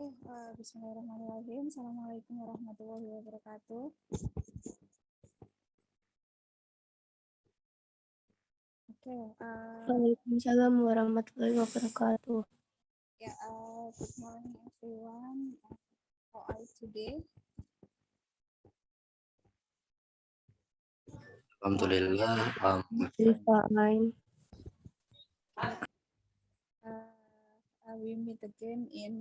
Bismillahirrahmanirrahim. Assalamualaikum warahmatullahi wabarakatuh. Waalaikumsalam warahmatullahi wabarakatuh. Good morning everyone. How are you today? Alhamdulillah. Fine. We meet again in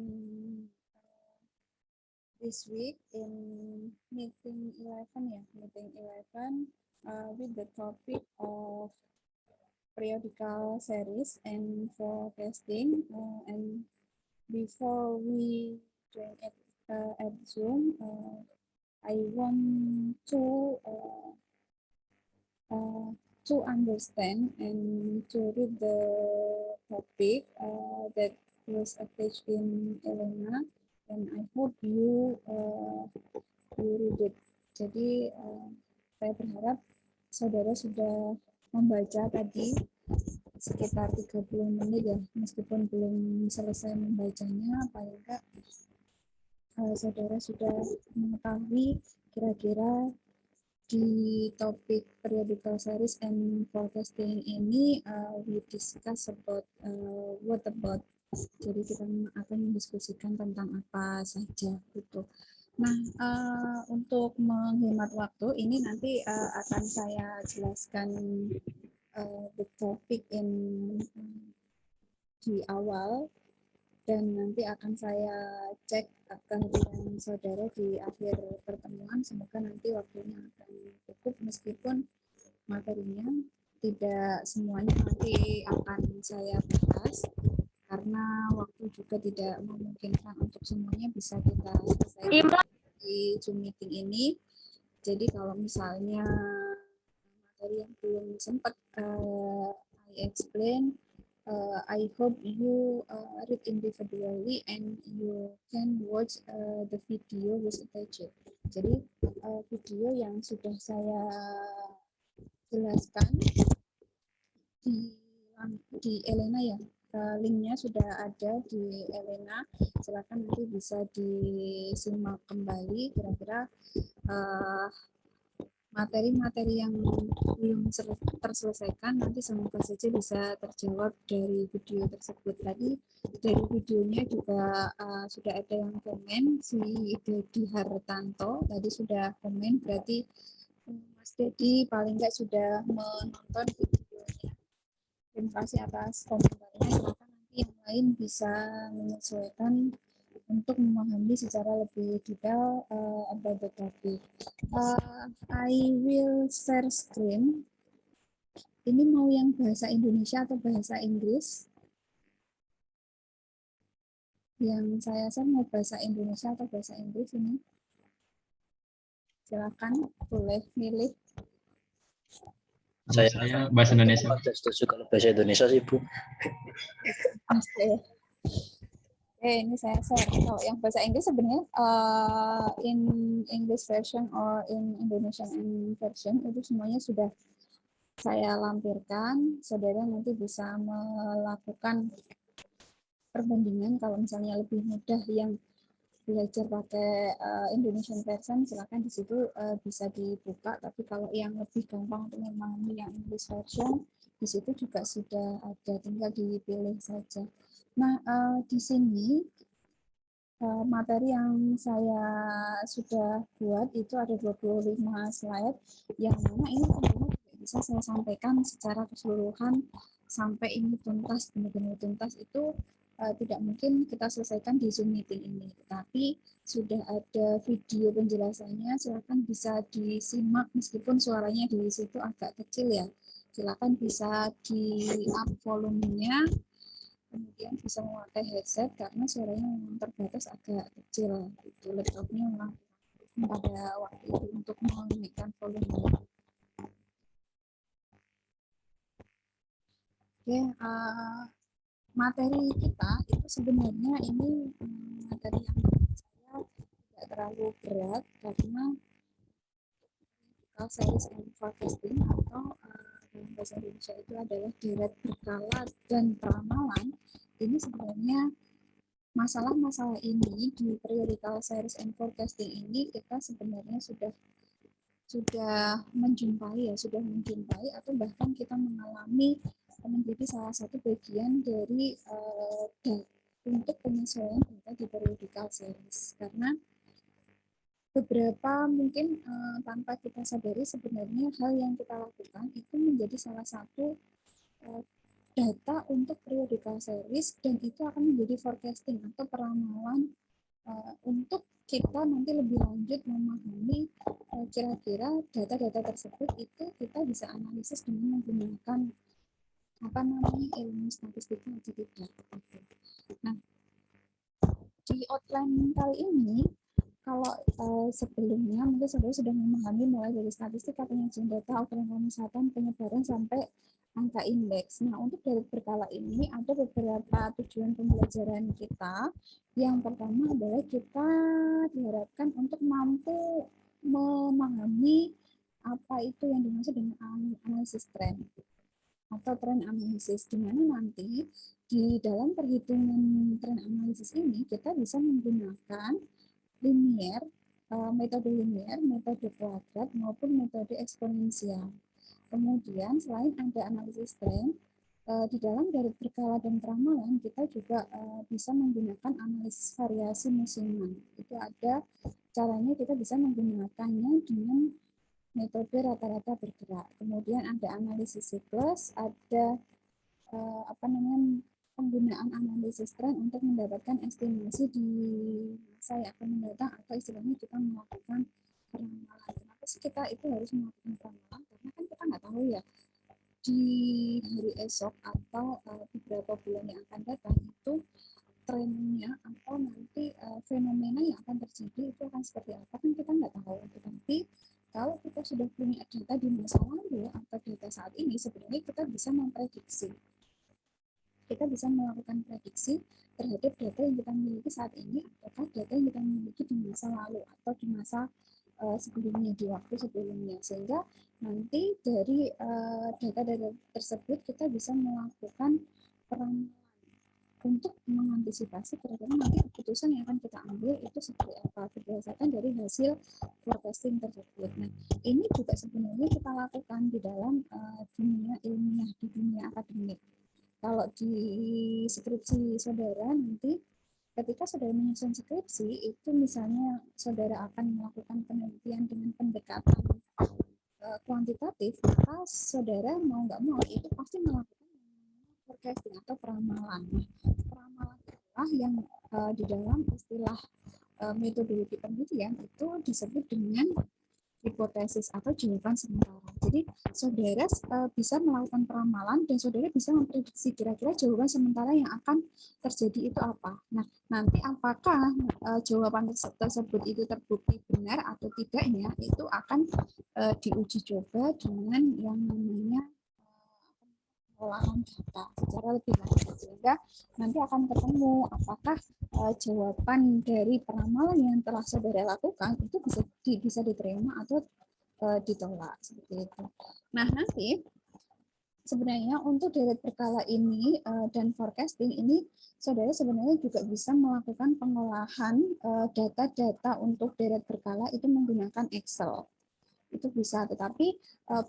this week in meeting 11 with the topic of periodical series and forecasting. And before we join at Zoom, I want to understand and to read the topic that was attached in Elena, and I hope you read it. Jadi saya berharap saudara sudah membaca tadi sekitar 30 menit ya, meskipun belum selesai membacanya, paling enggak saudara sudah mengetahui kira-kira di topik periodical series and forecasting ini we discuss about what about. Jadi kita akan mendiskusikan tentang apa saja gitu. Nah, untuk menghemat waktu ini nanti akan saya jelaskan the topic di awal, dan nanti akan saya cek kehadiran saudara di akhir pertemuan. Semoga nanti waktunya akan cukup, meskipun materinya tidak semuanya nanti akan saya bahas karena waktu juga tidak memungkinkan untuk semuanya bisa kita selesaikan di Zoom meeting ini. Jadi kalau misalnya materi yang belum sempat I explain, I hope you read individually and you can watch the video with attached. Jadi video yang sudah saya jelaskan di Elena ya, linknya sudah ada di Elena. Silakan nanti bisa disimak kembali kira-kira materi-materi yang belum terselesaikan nanti semoga saja bisa terjawab dari video tersebut. Tadi dari videonya juga sudah ada yang komen, si Dedi Hartanto tadi sudah komen, berarti Mas Dedi paling nggak sudah menonton videonya. Terima kasih atas komentarnya. Silakan nanti yang lain bisa menyesuaikan untuk memahami secara lebih detail about the topic. I will share screen. Ini mau yang bahasa Indonesia atau bahasa Inggris? Yang saya share mau bahasa Indonesia atau bahasa Inggris ini? Silakan, boleh milih. Saya bahasa Indonesia. Setuju kalau bahasa Indonesia sih, Bu. Ini saya share. Kalau yang bahasa Inggris sebenarnya in English version or in Indonesian version itu semuanya sudah saya lampirkan. Saudara nanti bisa melakukan perbandingan. Kalau misalnya lebih mudah yang belajar pakai Indonesian version, silakan di situ bisa dibuka. Tapi kalau yang lebih gampang untuk memahami yang English version, di situ juga sudah ada, tinggal dipilih saja. Nah, di sini materi yang saya sudah buat itu ada 25 slide, yang mana ini tentunya tidak bisa saya sampaikan secara keseluruhan sampai ini tuntas, benar-benar tuntas itu tidak mungkin kita selesaikan di Zoom meeting ini. Tapi sudah ada video penjelasannya, silakan bisa disimak meskipun suaranya di situ agak kecil ya. Silakan bisa di-up volumenya, kemudian bisa memakai headset karena suaranya memang terbatas agak kecil. Itu laptopnya memang pada waktu itu untuk menaikkan volume. Oke, materi kita itu sebenarnya ini materi yang menurut saya tidak terlalu berat karena series and forecasting atau dalam bahasa Indonesia itu adalah deret berkala dan peramalan. Ini sebenarnya masalah-masalah ini di periodical series and forecasting ini kita sebenarnya sudah menjumpai atau bahkan kita mengalami menjadi salah satu bagian dari untuk penyesuaian data di periodical series, karena beberapa mungkin tanpa kita sadari sebenarnya hal yang kita lakukan itu menjadi salah satu data untuk periodical series, dan itu akan menjadi forecasting atau peramalan untuk kita nanti lebih lanjut memahami kira-kira data-data tersebut itu kita bisa analisis dengan menggunakan ilmu statistika atau tidak. Nah, di outline kali ini, kalau sebelumnya mungkin saudara sudah memahami mulai dari statistika, penyajian data, ukuran pemusatan, penyebaran sampai angka indeks. Nah, untuk dari berkala ini ada beberapa tujuan pembelajaran kita. Yang pertama adalah kita diharapkan untuk mampu memahami apa itu yang dimaksud dengan analisis tren atau tren analisis, di mana nanti di dalam perhitungan tren analisis ini kita bisa menggunakan linear, metode linear, metode kuadrat, maupun metode eksponensial. Kemudian selain ada analisis tren, di dalam dari berkala dan peramalan kita juga bisa menggunakan analisis variasi musiman. Itu ada caranya, kita bisa menggunakannya dengan metode rata-rata bergerak. Kemudian ada analisis siklus, ada penggunaan analisis tren untuk mendapatkan estimasi di masa yang akan mendatang, atau istilahnya kita melakukan peramalan. Kenapa sih kita itu harus melakukan peramalan? Karena kan kita nggak tahu ya di hari esok atau beberapa bulan yang akan datang itu trennya atau nanti fenomena yang akan terjadi itu akan seperti apa, kan kita nggak tahu. Tetapi kalau kita sudah punya data di masa lalu atau data saat ini, sebenarnya kita bisa memprediksi. Kita bisa melakukan prediksi terhadap data yang kita miliki saat ini atau data yang kita miliki di masa lalu atau di masa sebelumnya, di waktu sebelumnya, sehingga nanti dari data-data tersebut kita bisa melakukan peramalan untuk mengantisipasi kira-kira nanti keputusan yang akan kita ambil itu seperti apa berdasarkan dari hasil forecasting tersebut. Nah, ini juga sebenarnya kita lakukan di dalam dunia ilmiah, di dunia akademik. Kalau di skripsi saudara nanti, ketika saudara menyusun skripsi, itu misalnya saudara akan melakukan penelitian dengan pendekatan kuantitatif, maka saudara mau nggak mau itu pasti melakukan forecasting atau peramalan. Peramalan itulah yang di dalam istilah metodologi penelitian itu disebut dengan hipotesis atau jawaban sementara. Jadi saudara bisa melakukan peramalan dan saudara bisa memprediksi kira-kira jawaban sementara yang akan terjadi itu apa. Nah, nanti apakah jawaban tersebut itu terbukti benar atau tidaknya itu akan diuji coba dengan yang namanya pengolahan data secara lebih lanjut, sehingga nanti akan ketemu apakah jawaban dari peramalan yang telah saudara lakukan itu bisa diterima atau ditolak, seperti itu. Nah, nanti sebenarnya untuk deret berkala ini dan forecasting ini, saudara sebenarnya juga bisa melakukan pengolahan data-data untuk deret berkala itu menggunakan Excel. Itu bisa, tetapi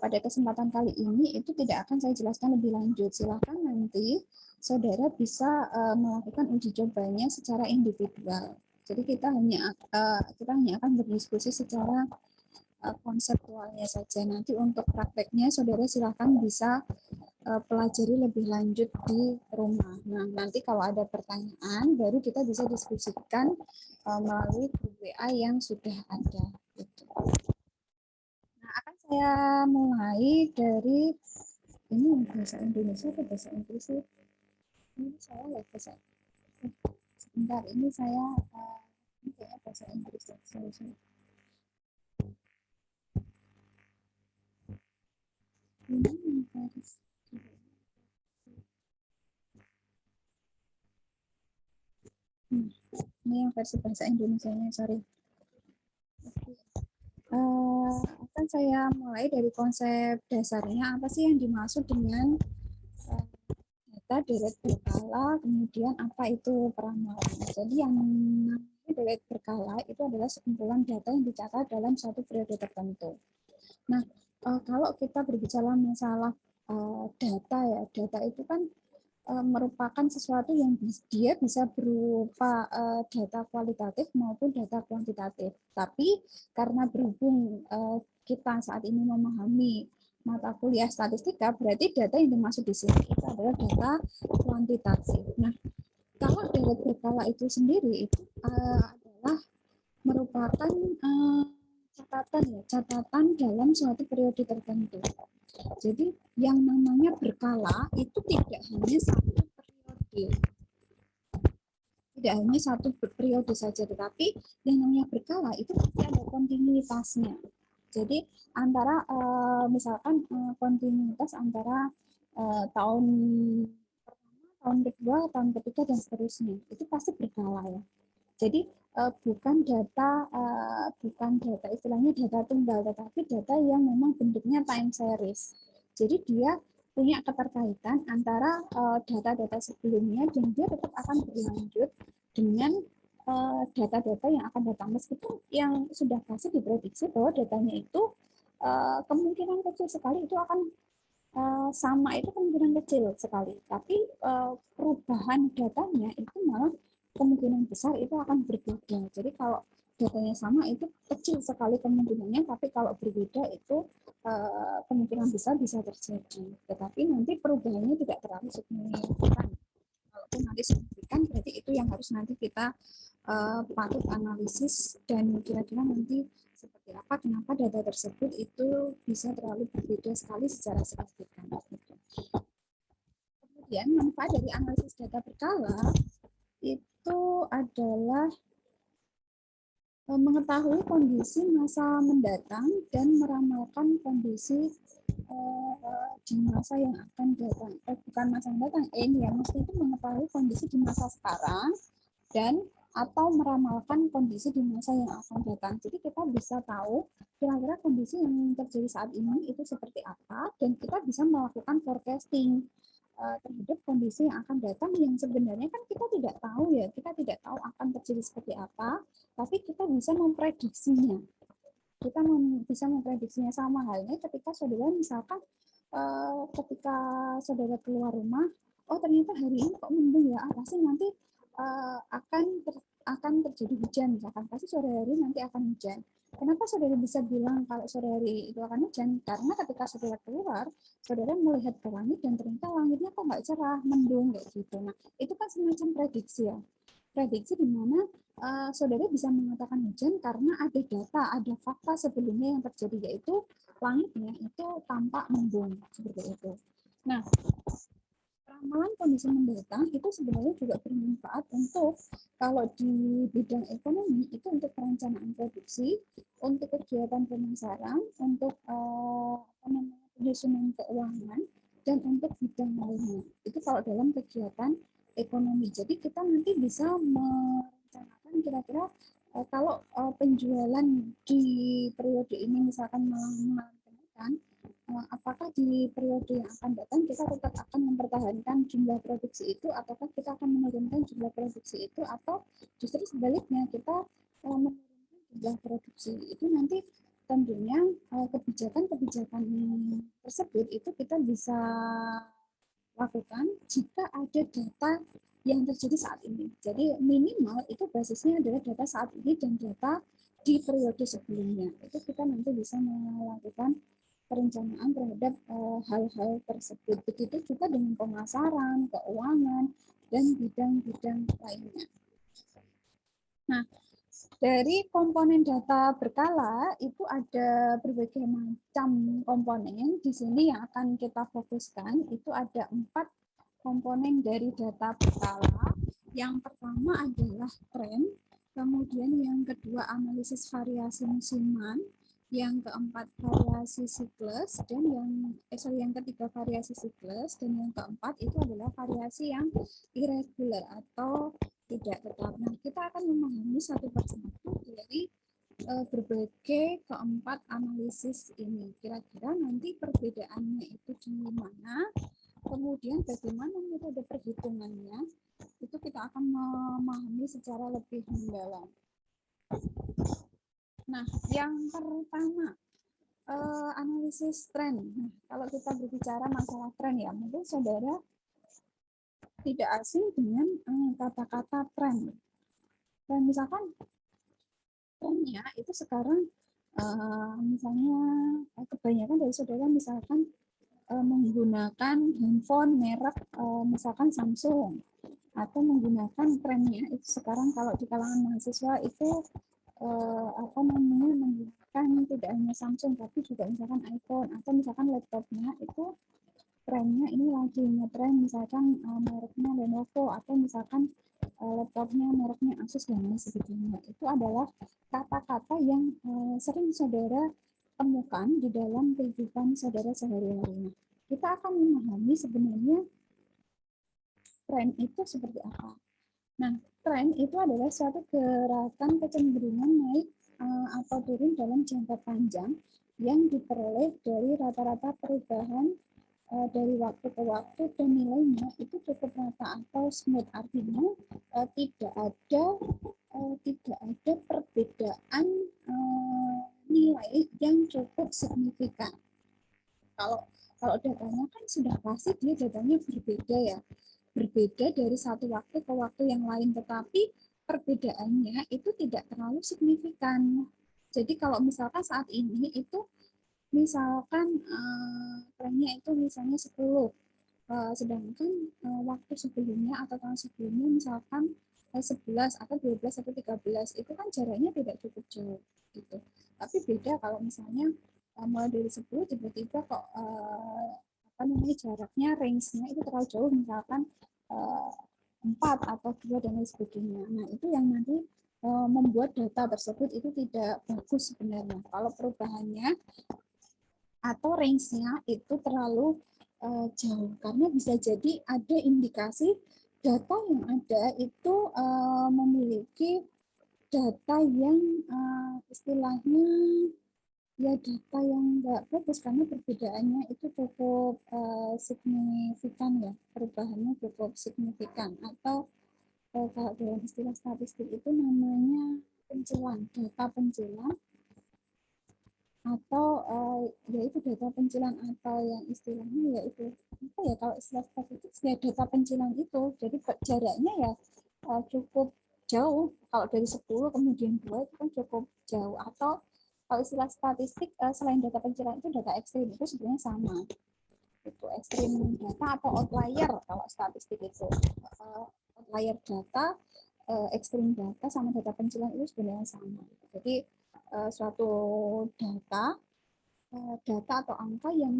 pada kesempatan kali ini itu tidak akan saya jelaskan lebih lanjut. Silahkan nanti saudara bisa melakukan uji cobanya secara individual. Jadi kita hanya akan berdiskusi secara konseptualnya saja. Nanti untuk prakteknya saudara silahkan bisa pelajari lebih lanjut di rumah. Nah, nanti kalau ada pertanyaan baru kita bisa diskusikan melalui grup WA yang sudah ada. Gitu. Akan saya mulai dari ini bahasa Indonesia atau bahasa Inggris sih? Ini saya lihat bahasa. Sebentar, ini saya ini kayak bahasa Inggris ya. Ini yang versi bahasa Indonesia-nya, sorry. Akan saya mulai dari konsep dasarnya, apa sih yang dimaksud dengan data data deret berkala, kemudian apa itu peramalan. Jadi yang namanya deret berkala itu adalah sekumpulan data yang dicatat dalam suatu periode tertentu. Nah, kalau kita berbicara masalah data ya, data itu kan merupakan sesuatu yang dia bisa berupa data kualitatif maupun data kuantitatif. Tapi karena berhubung kita saat ini memahami mata kuliah statistika, berarti data yang dimaksud di sini itu adalah data kuantitatif. Nah, kalau deret berkala itu sendiri itu adalah merupakan catatan dalam suatu periode tertentu. Jadi yang namanya berkala itu tidak hanya satu periode, tidak hanya satu periode saja, tetapi yang namanya berkala itu pasti ada kontinuitasnya. Jadi antara misalkan kontinuitas antara tahun pertama, tahun kedua, tahun ketiga dan seterusnya itu pasti berkala ya. Jadi bukan data istilahnya data tunggal, tetapi data yang memang bentuknya time series. Jadi dia punya keterkaitan antara data-data sebelumnya dan dia tetap akan berlanjut dengan data-data yang akan datang, meskipun yang sudah pasti diprediksi bahwa datanya itu kemungkinan kecil sekali itu akan sama, itu kemungkinan kecil sekali, tapi perubahan datanya itu malah kemungkinan besar itu akan berbeda. Jadi kalau datanya sama itu kecil sekali kemungkinannya, tapi kalau berbeda itu kemungkinan besar bisa terjadi. Tetapi nanti perubahannya tidak terlalu signifikan. Kalaupun nanti signifikan, berarti itu yang harus nanti kita patut analisis dan kira-kira nanti seperti apa, kenapa data tersebut itu bisa terlalu berbeda sekali secara signifikan. Kemudian manfaat dari analisis data berkala itu adalah mengetahui kondisi masa mendatang dan meramalkan kondisi di masa yang akan datang. Bukan masa mendatang, ini ya, maksudnya itu mengetahui kondisi di masa sekarang dan atau meramalkan kondisi di masa yang akan datang. Jadi kita bisa tahu kira-kira kondisi yang terjadi saat ini itu seperti apa, dan kita bisa melakukan forecasting terhadap kondisi yang akan datang yang sebenarnya kan kita tidak tahu ya, kita tidak tahu akan terjadi seperti apa, tapi kita bisa memprediksinya. Kita bisa memprediksinya, sama halnya ketika saudara misalkan ketika saudara keluar rumah, oh ternyata hari ini kok mendung ya, pasti nanti akan terjadi hujan, misalkan pasti sore hari nanti akan hujan. Kenapa saudara bisa bilang kalau sore hari itu akan hujan? Karena ketika saudara keluar, saudara melihat ke langit dan ternyata langitnya kok nggak cerah, mendung kayak gitu. Nah, itu kan semacam prediksi ya. Prediksi di mana saudara bisa mengatakan hujan karena ada data, ada fakta sebelumnya yang terjadi, yaitu langitnya itu tampak mendung seperti itu. Nah, ramalan kondisi mendatang itu sebenarnya juga bermanfaat untuk kalau di bidang ekonomi itu untuk perencanaan produksi, untuk kegiatan pemasaran, untuk penyusunan keuangan, dan untuk bidang lainnya. Itu kalau dalam kegiatan ekonomi. Jadi kita nanti bisa merencanakan kira-kira kalau penjualan di periode ini misalkan mengalami kenaikan, apakah di periode yang akan datang kita tetap akan mempertahankan jumlah produksi itu, ataukah kita akan menurunkan jumlah produksi itu, atau justru sebaliknya kita menurunkan jumlah produksi itu. Nanti tentunya kebijakan-kebijakan tersebut itu kita bisa lakukan jika ada data yang terjadi saat ini. Jadi minimal itu basisnya adalah data saat ini dan data di periode sebelumnya. Itu kita nanti bisa melakukan perencanaan terhadap hal-hal tersebut. Begitu juga dengan pemasaran, keuangan, dan bidang-bidang lainnya. Nah, dari komponen data berkala itu ada berbagai macam komponen. Di sini yang akan kita fokuskan itu ada 4 komponen dari data berkala. Yang pertama adalah tren, kemudian yang kedua analisis variasi musiman, yang keempat variasi siklus, dan yang ketiga variasi siklus, dan yang keempat itu adalah variasi yang irregular atau tidak tetap. Nah, kita akan memahami satu persatu dari berbagai keempat analisis ini. Kira-kira nanti perbedaannya itu di mana, kemudian bagaimana metode perhitungannya, itu kita akan memahami secara lebih mendalam. Nah, yang pertama, analisis tren. Nah, kalau kita berbicara masalah tren ya, mungkin saudara tidak asing dengan kata-kata tren. Dan misalkan trennya itu sekarang misalnya kebanyakan dari saudara misalkan menggunakan handphone merek misalkan Samsung, atau menggunakan trennya itu sekarang kalau di kalangan mahasiswa itu apa namanya menggunakan tidak hanya Samsung tapi juga misalkan iPhone, atau misalkan laptopnya itu trennya ini lagi ngetren misalkan mereknya Lenovo, atau misalkan laptopnya mereknya Asus dan lain sebagainya. Itu adalah kata-kata yang sering saudara temukan di dalam kehidupan saudara sehari-hari. Kita akan memahami sebenarnya tren itu seperti apa. Nah, tren itu adalah suatu gerakan kecenderungan naik atau turun dalam jangka panjang yang diperoleh dari rata-rata perubahan dari waktu ke waktu, dan nilainya itu cukup rata atau smooth, artinya tidak ada perbedaan nilai yang cukup signifikan. Kalau datanya kan sudah pasti dia datanya berbeda ya, berbeda dari satu waktu ke waktu yang lain, tetapi perbedaannya itu tidak terlalu signifikan. Jadi kalau misalkan saat ini itu misalkan trennya itu misalnya 10, sedangkan waktu sebelumnya atau tahun sebelumnya misalkan 11 atau 12 atau 13, itu kan jaraknya tidak cukup jauh gitu. Tapi beda kalau misalnya mulai dari 10 tiba-tiba kok apa namanya jaraknya, range-nya itu terlalu jauh, misalkan 4 atau 2 dan lain sebagainya. Nah, itu yang nanti membuat data tersebut itu tidak bagus sebenarnya. Kalau perubahannya atau range-nya itu terlalu jauh, karena bisa jadi ada indikasi data yang ada itu memiliki data yang istilahnya ya data yang enggak bagus, karena perbedaannya itu cukup signifikan ya, perubahannya cukup signifikan, atau kalau dalam istilah statistik itu namanya pencilan, data pencilan, atau yaitu data pencilan, atau yang istilahnya yaitu apa ya, kalau istilah statistik ya data pencilan itu, jadi jaraknya ya cukup jauh. Kalau dari 10 kemudian 2 itu kan cukup jauh. Atau kalau istilah statistik selain data pencilan itu data ekstrim, itu sebenarnya sama, itu ekstrim data atau outlier. Kalau statistik itu outlier data, ekstrim data sama data pencilan itu sebenarnya sama. Jadi suatu data atau angka yang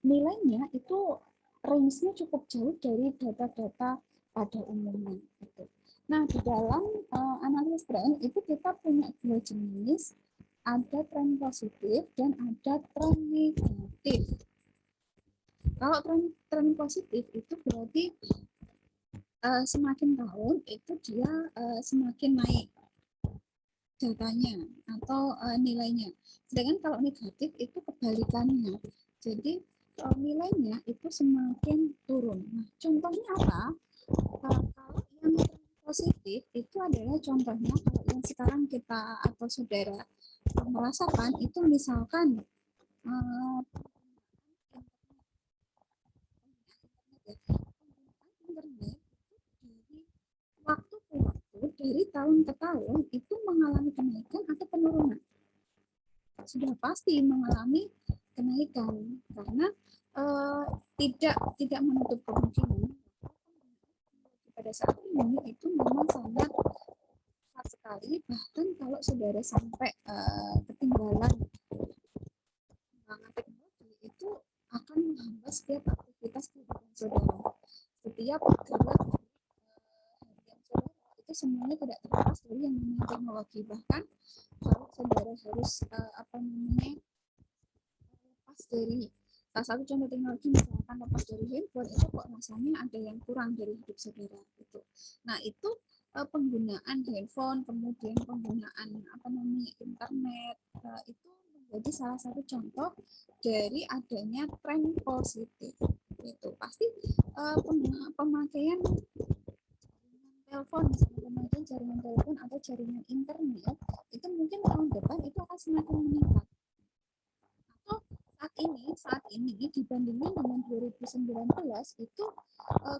nilainya itu range-nya cukup jauh dari data-data pada umumnya. Gitu. Nah, di dalam analisis tren itu kita punya dua jenis, ada tren positif dan ada tren negatif. Kalau tren positif itu berarti semakin tahun itu dia semakin naik datanya atau nilainya. Sedangkan kalau negatif itu kebalikannya. Jadi nilainya itu semakin turun. Nah, contohnya apa? Kalau yang positif itu adalah contohnya kalau yang sekarang kita atau saudara merasakan itu misalkan internet dari waktu ke waktu, dari tahun ke tahun itu mengalami kenaikan atau penurunan. Sudah pasti mengalami kenaikan, karena tidak menutup kemungkinan pada saat ini itu memang sangat cepat sekali, bahkan kalau saudara sampai ketinggalan teknologi itu akan menghambat setiap aktivitas kehidupan saudara, setiap gerak harian saudara itu semuanya tidak terlepas dari yang namanya teknologi. Bahkan kalau saudara harus apa namanya lepas dari salah satu contoh teknologi, misalkan lepas dari handphone, itu kok rasanya ada yang kurang dari hidup saudara gitu. Nah, itu penggunaan handphone, kemudian penggunaan apa namanya internet, itu menjadi salah satu contoh dari adanya tren positif. itu pasti pemakaian telepon, misalnya pemakaian jaringan telepon atau jaringan internet itu mungkin tahun depan itu akan semakin meningkat. Atau saat ini dibandingkan dengan 2019 itu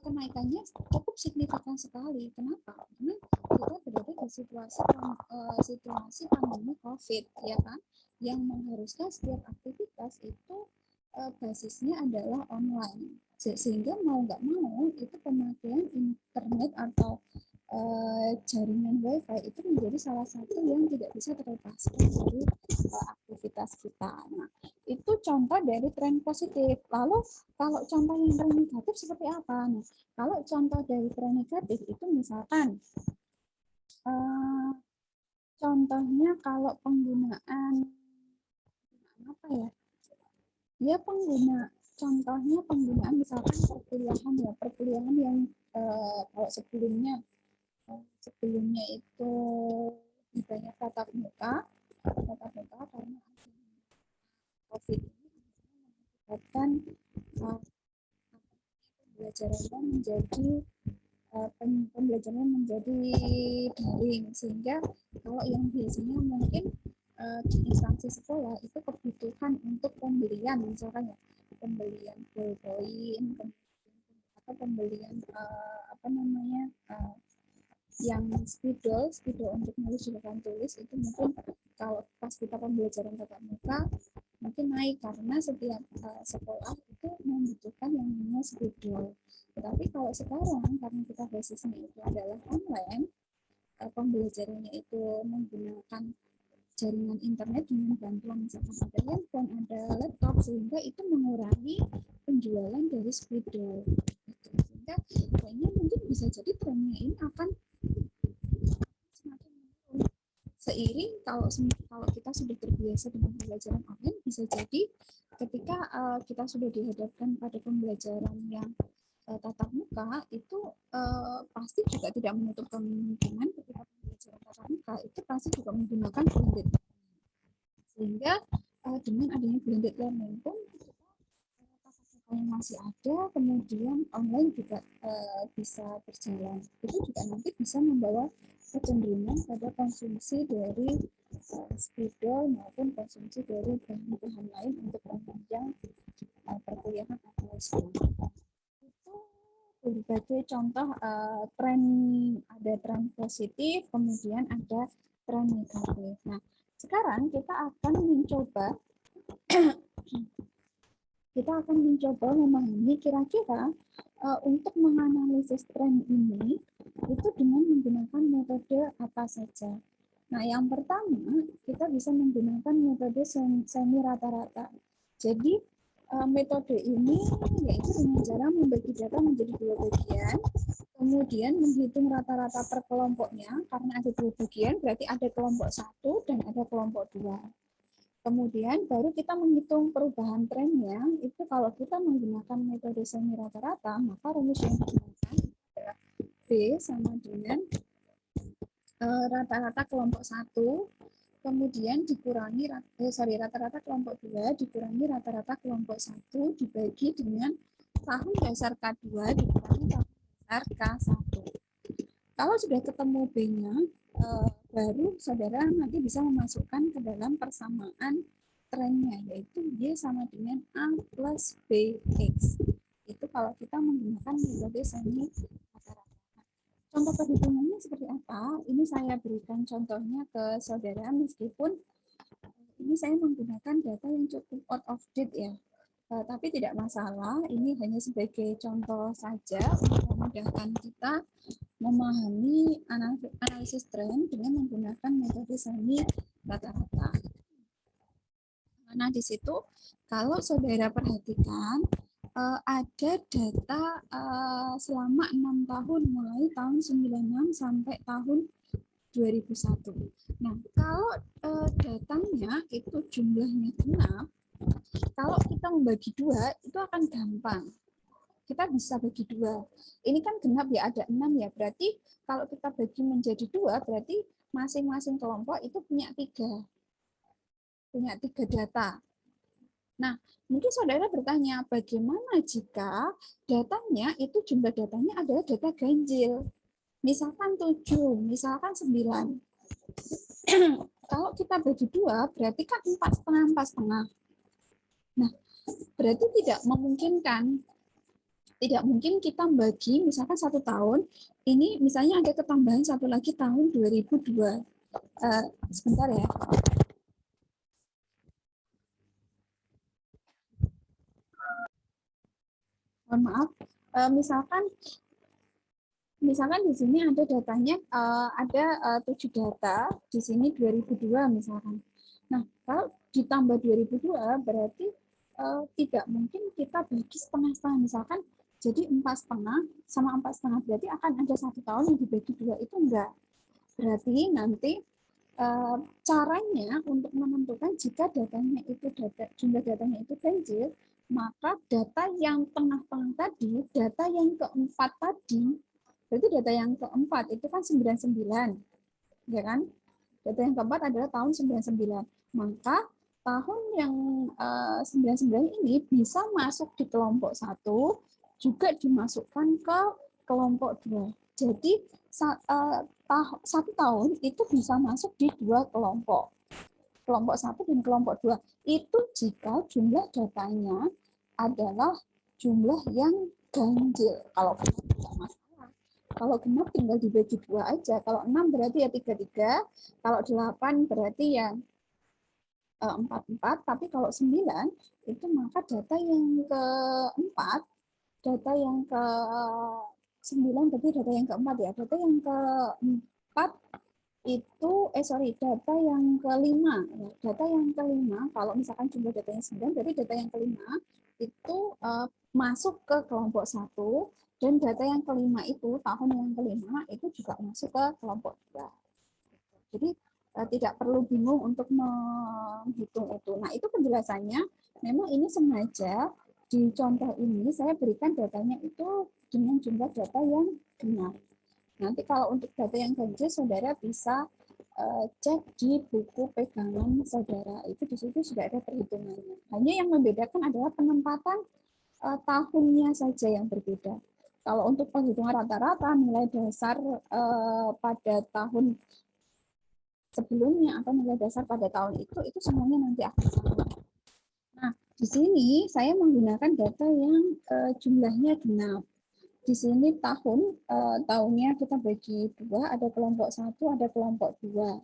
kenaikannya cukup signifikan sekali. Kenapa? Karena kita berada di situasi pandemi COVID, ya kan, yang mengharuskan setiap aktivitas itu basisnya adalah online. Sehingga mau nggak mau itu pemakaian internet atau jaringan WiFi itu menjadi salah satu yang tidak bisa terlepaskan dari aktivitas kita. Nah, itu contoh dari tren positif. Lalu kalau contoh yang tren negatif seperti apa? Nah, kalau contoh dari tren negatif itu misalkan contohnya kalau penggunaan apa ya? Ya contohnya penggunaan misalkan perkuliahan yang kalau sebelumnya itu banyak tatap muka karena COVID ini menyebabkan pembelajaran menjadi daring, sehingga kalau yang biasanya mungkin di instansi sekolah itu kebutuhan untuk pembelian misalkan ya pembelian ballpoint atau pembelian yang spidol untuk menulis di papan tulis itu mungkin kalau pas kita pembelajaran tatap muka mungkin naik karena setiap sekolah itu membutuhkan yang namanya spidol. Tetapi kalau sekarang karena kita basisnya itu adalah online, pembelajarannya itu menggunakan jaringan internet dengan bantuan misalkan ada handphone, ada laptop, sehingga itu mengurangi penjualan dari spidol. Sehingga kayaknya mungkin bisa jadi trennya ini akan semakin menurun. Seiring kalau kita sudah terbiasa dengan pembelajaran online, bisa jadi ketika kita sudah dihadapkan pada pembelajaran yang tatap muka itu pasti juga tidak menutup kemungkinan ketika pembelajaran tatap muka itu pasti juga menggunakan blended learning. Sehingga dengan adanya blended learning pun tatap muka yang masih ada, kemudian online juga bisa berjalan. Itu juga nanti bisa membawa kecenderungan pada konsumsi dari spidol maupun konsumsi dari bahan-bahan lain untuk menunjang perkuliahan atau sekolah. Itu berbagai contoh ada tren positif, kemudian ada tren negatif. Nah, sekarang kita akan mencoba memahami kira-kira untuk menganalisis tren ini itu dengan menggunakan metode apa saja. Nah, yang pertama kita bisa menggunakan metode semi rata-rata. Jadi metode ini yaitu dengan cara membagi data menjadi dua bagian, kemudian menghitung rata-rata per kelompoknya. Karena ada dua bagian, berarti ada kelompok 1 dan ada kelompok 2. Kemudian baru kita menghitung perubahan trennya. Itu kalau kita menggunakan metode semi rata-rata, maka rumus yang digunakan adalah B sama dengan rata-rata kelompok 1, kemudian dikurangi rata-rata kelompok 2 dikurangi rata-rata kelompok 1 dibagi dengan tahun dasar K2 dikurangi tahun dasar K1. Kalau sudah ketemu B-nya, baru saudara nanti bisa memasukkan ke dalam persamaan trennya, yaitu Y sama dengan A plus BX. Itu kalau kita menggunakan metode semi rata-rata. Contoh perhitungannya seperti apa? Ini saya berikan contohnya ke saudara, meskipun ini saya menggunakan data yang cukup out of date ya. Tapi tidak masalah, ini hanya sebagai contoh saja untuk memudahkan kita memahami analisis tren dengan menggunakan metode semi rata-rata. Nah, di situ kalau saudara perhatikan ada data selama 6 tahun mulai tahun 96 sampai tahun 2001. Nah, kalau datanya itu jumlahnya genap, kalau kita membagi 2 itu akan gampang. Kita bisa bagi 2. Ini kan genap ya, ada 6 ya. Berarti kalau kita bagi menjadi 2, berarti masing-masing kelompok itu punya 3. Punya 3 data. Nah, mungkin saudara bertanya, bagaimana jika datanya itu jumlah datanya adalah data ganjil? Misalkan 7, misalkan 9. Kalau kita bagi 2, berarti kan 4,5, 4,5. Nah, berarti tidak memungkinkan. Tidak mungkin kita bagi misalkan 1 tahun, ini misalnya ada ketambahan satu lagi tahun 2002. Sebentar ya. Mohon maaf. Misalkan di sini ada datanya, ada 7 data, di sini 2002 misalkan. Nah, kalau ditambah 2002 berarti tidak mungkin kita bagi setengah-setengah, misalkan jadi 4,5 sama 4,5 berarti akan ada 1 tahun yang dibagi 2, itu enggak. Berarti nanti caranya untuk menentukan jika datanya itu jumlah datanya itu ganjil, maka data yang tengah-tengah tadi, data yang keempat tadi, berarti data yang keempat itu kan 99, ya kan? Data yang keempat adalah tahun 99. Maka tahun yang 99 ini bisa masuk di kelompok 1, juga dimasukkan ke kelompok 2. Jadi 1 tahun itu bisa masuk di 2 kelompok. Kelompok 1 dan kelompok 2. Itu jika jumlah datanya adalah jumlah yang ganjil. Kalau tidak masalah. Kalau genap tinggal dibagi 2 aja. Kalau 6 berarti ya 3-3. Kalau 8 berarti ya 4-4. Tapi kalau 9 itu maka data yang keempat, data yang ke 9 berarti data yang keempat ya. Data yang keempat itu, data yang kelima. Data yang kelima, kalau misalkan jumlah datanya 9, berarti data yang kelima itu masuk ke kelompok 1, dan data yang kelima itu, tahun yang kelima, itu juga masuk ke kelompok 2. Jadi tidak perlu bingung untuk menghitung itu. Nah, itu penjelasannya, memang ini sengaja di contoh ini saya berikan datanya itu dengan jumlah data yang genap. Nanti kalau untuk data yang ganjil, saudara bisa cek di buku pegangan saudara. Itu di situ sudah ada perhitungannya. Hanya yang membedakan adalah penempatan tahunnya saja yang berbeda. Kalau untuk penghitungan rata-rata nilai dasar pada tahun sebelumnya atau nilai dasar pada tahun itu semuanya nanti akan sama. Nah, di sini saya menggunakan data yang jumlahnya genap. Di sini tahunnya kita bagi 2, ada kelompok 1, ada kelompok 2.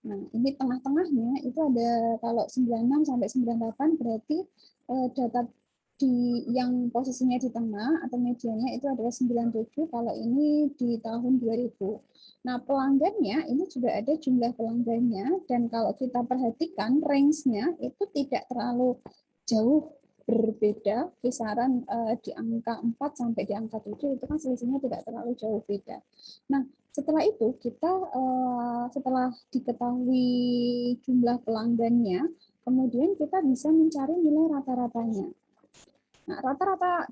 Nah, ini tengah-tengahnya itu ada, kalau 96 sampai 98 berarti data yang posisinya di tengah atau medianya itu adalah 97, kalau ini di tahun 2000. Nah, pelanggannya ini sudah ada jumlah pelanggannya, dan kalau kita perhatikan range-nya itu tidak terlalu jauh berbeda, kisaran di angka 4 sampai di angka 7 itu kan selisihnya tidak terlalu jauh beda. Nah, setelah itu kita setelah diketahui jumlah pelanggannya, kemudian kita bisa mencari nilai rata-ratanya. Nah, rata-rata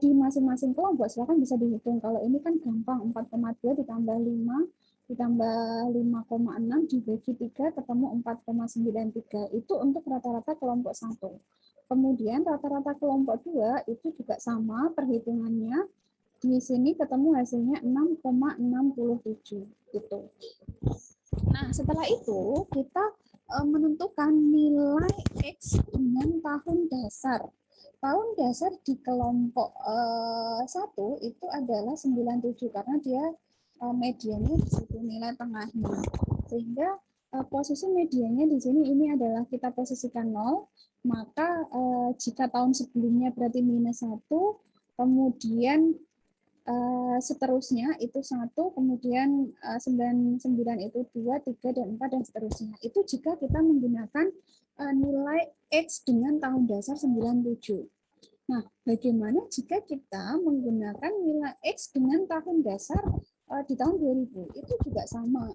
di masing-masing kelompok silakan bisa dihitung. Kalau ini kan gampang, 4,2 ditambah 5 ditambah 5,6 dibagi 3 ketemu 4,93. Itu untuk rata-rata kelompok 1. Kemudian rata-rata kelompok 2 itu juga sama perhitungannya. Di sini ketemu hasilnya 6,67 gitu. Nah, setelah itu kita menentukan nilai X dengan tahun dasar. Tahun dasar di kelompok 1 itu adalah 97 karena dia medianya di situ, nilai tengahnya. Sehingga posisi medianya di sini ini adalah kita posisikan 0, maka jika tahun sebelumnya berarti minus 1, kemudian seterusnya itu 1, kemudian 99 itu 2, 3, dan 4, dan seterusnya. Itu jika kita menggunakan nilai X dengan tahun dasar 97. Nah, bagaimana jika kita menggunakan nilai X dengan tahun dasar di tahun 2000? Itu juga sama.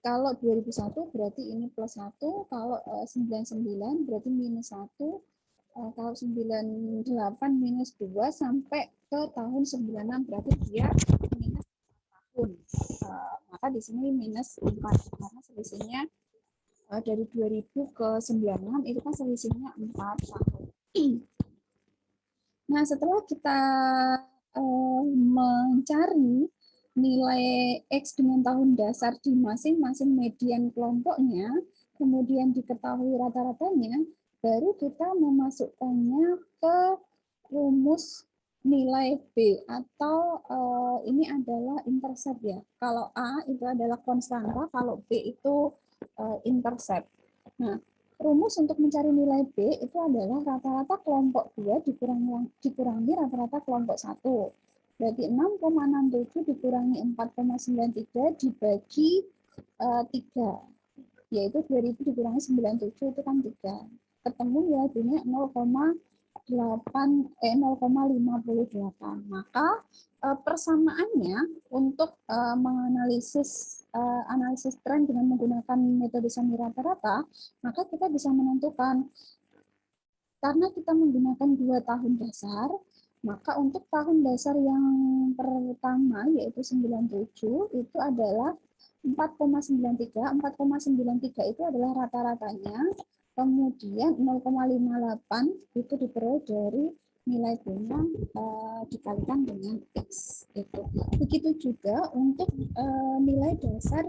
Kalau 2001 berarti ini plus 1, kalau 99 berarti minus 1, kalau 98 minus 2 sampai ke tahun 96 berarti dia minus tahun. Maka di sini minus 4 karena selisihnya dari 2000 ke 96 itu kan selisihnya 4 tahun. Nah, setelah kita mencari nilai X dengan tahun dasar di masing-masing median kelompoknya, kemudian diketahui rata-ratanya, baru kita memasukkannya ke rumus nilai B atau ini adalah intercept ya. Kalau A itu adalah konstanta, kalau B itu intercept. Nah, rumus untuk mencari nilai B itu adalah rata-rata kelompok 2 dikurangi rata-rata kelompok 1. Berarti 6,67 dikurangi 4,93 dibagi 3, yaitu 2000 dikurangi 97 itu kan 3. Ketemu nilai B-nya 0,58. Maka persamaannya untuk menganalisis analisis tren dengan menggunakan metode semi rata-rata, maka kita bisa menentukan karena kita menggunakan 2 tahun dasar, maka untuk tahun dasar yang pertama yaitu 97 itu adalah 4,93. 4,93 itu adalah rata-ratanya. Kemudian 0,58 itu diperoleh dari nilai B-nya dikalikan dengan X. Begitu juga untuk nilai dasar,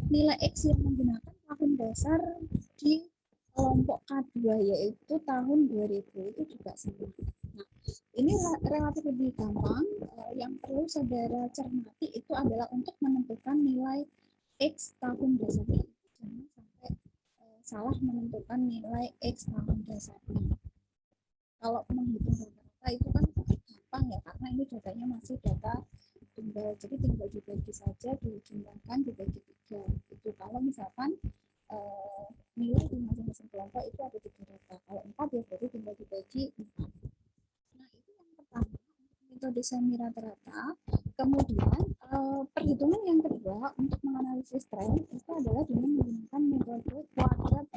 nilai X yang menggunakan tahun dasar di kelompok K2 yaitu tahun 2000 itu juga sama. Nah, ini relatif lebih gampang. Yang perlu saudara cermati itu adalah untuk menentukan nilai X tahun dasarnya. Jangan sampai salah menentukan nilai X tahun dasarnya. Kalau menghitung rata-rata itu kan gampang ya, karena ini datanya masih data tunggal, jadi tinggal dibagi saja, dijumlahkan, dibagi 3. Itu kalau misalkan nilai di masing-masing kelompok itu ada 3 data. Kalau 4 ya berarti tinggal dibagi 4. Nah, itu yang pertama, metode semi rata-rata. Kemudian perhitungan yang kedua untuk menganalisis tren itu adalah dengan menggunakan metode kuadrat.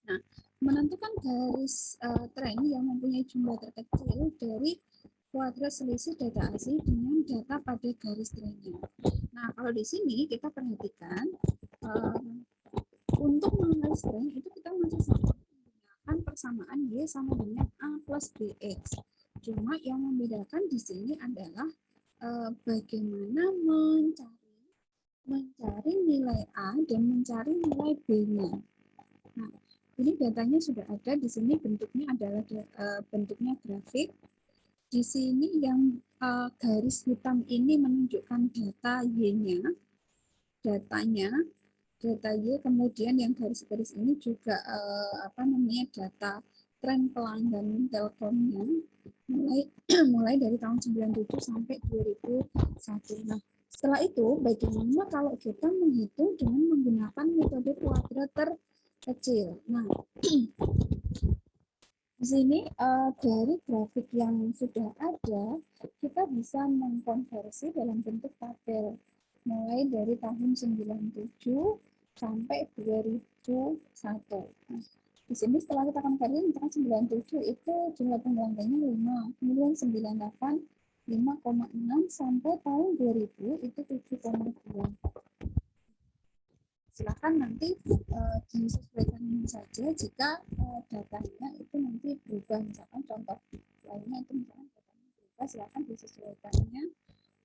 Nah, menentukan garis tren yang mempunyai jumlah terkecil dari kuadrat selisih data asli dengan data pada garis trennya. Nah, kalau di sini kita perhatikan untuk menganalisis tren itu kita masih sama menggunakan persamaan Y sama dengan A plus BX. Cuma yang membedakan di sini adalah bagaimana mencari nilai A dan mencari nilai B-nya. Nah, ini datanya sudah ada di sini, bentuknya adalah bentuknya grafik. Di sini yang garis hitam ini menunjukkan data Y-nya, datanya, data Y, kemudian yang garis-garis ini juga data tren pelanggan Telkomnya mulai dari tahun 97 sampai 2001. Nah, setelah itu bagaimana kalau kita menghitung dengan menggunakan metode kuadrat terkecil? Nah, di sini dari grafik yang sudah ada, kita bisa mengkonversi dalam bentuk tabel mulai dari tahun 97 sampai 2001. Nah, di sini setelah kita konversi, misalkan 97 itu jumlah pelanggannya 5, kemudian 98, 5,6 sampai tahun 2000 itu 7,2. Silakan nanti disesuaikan saja jika datanya itu nanti berubah. Misalkan contoh lainnya itu misalkan datanya berubah, silakan disesuaikannya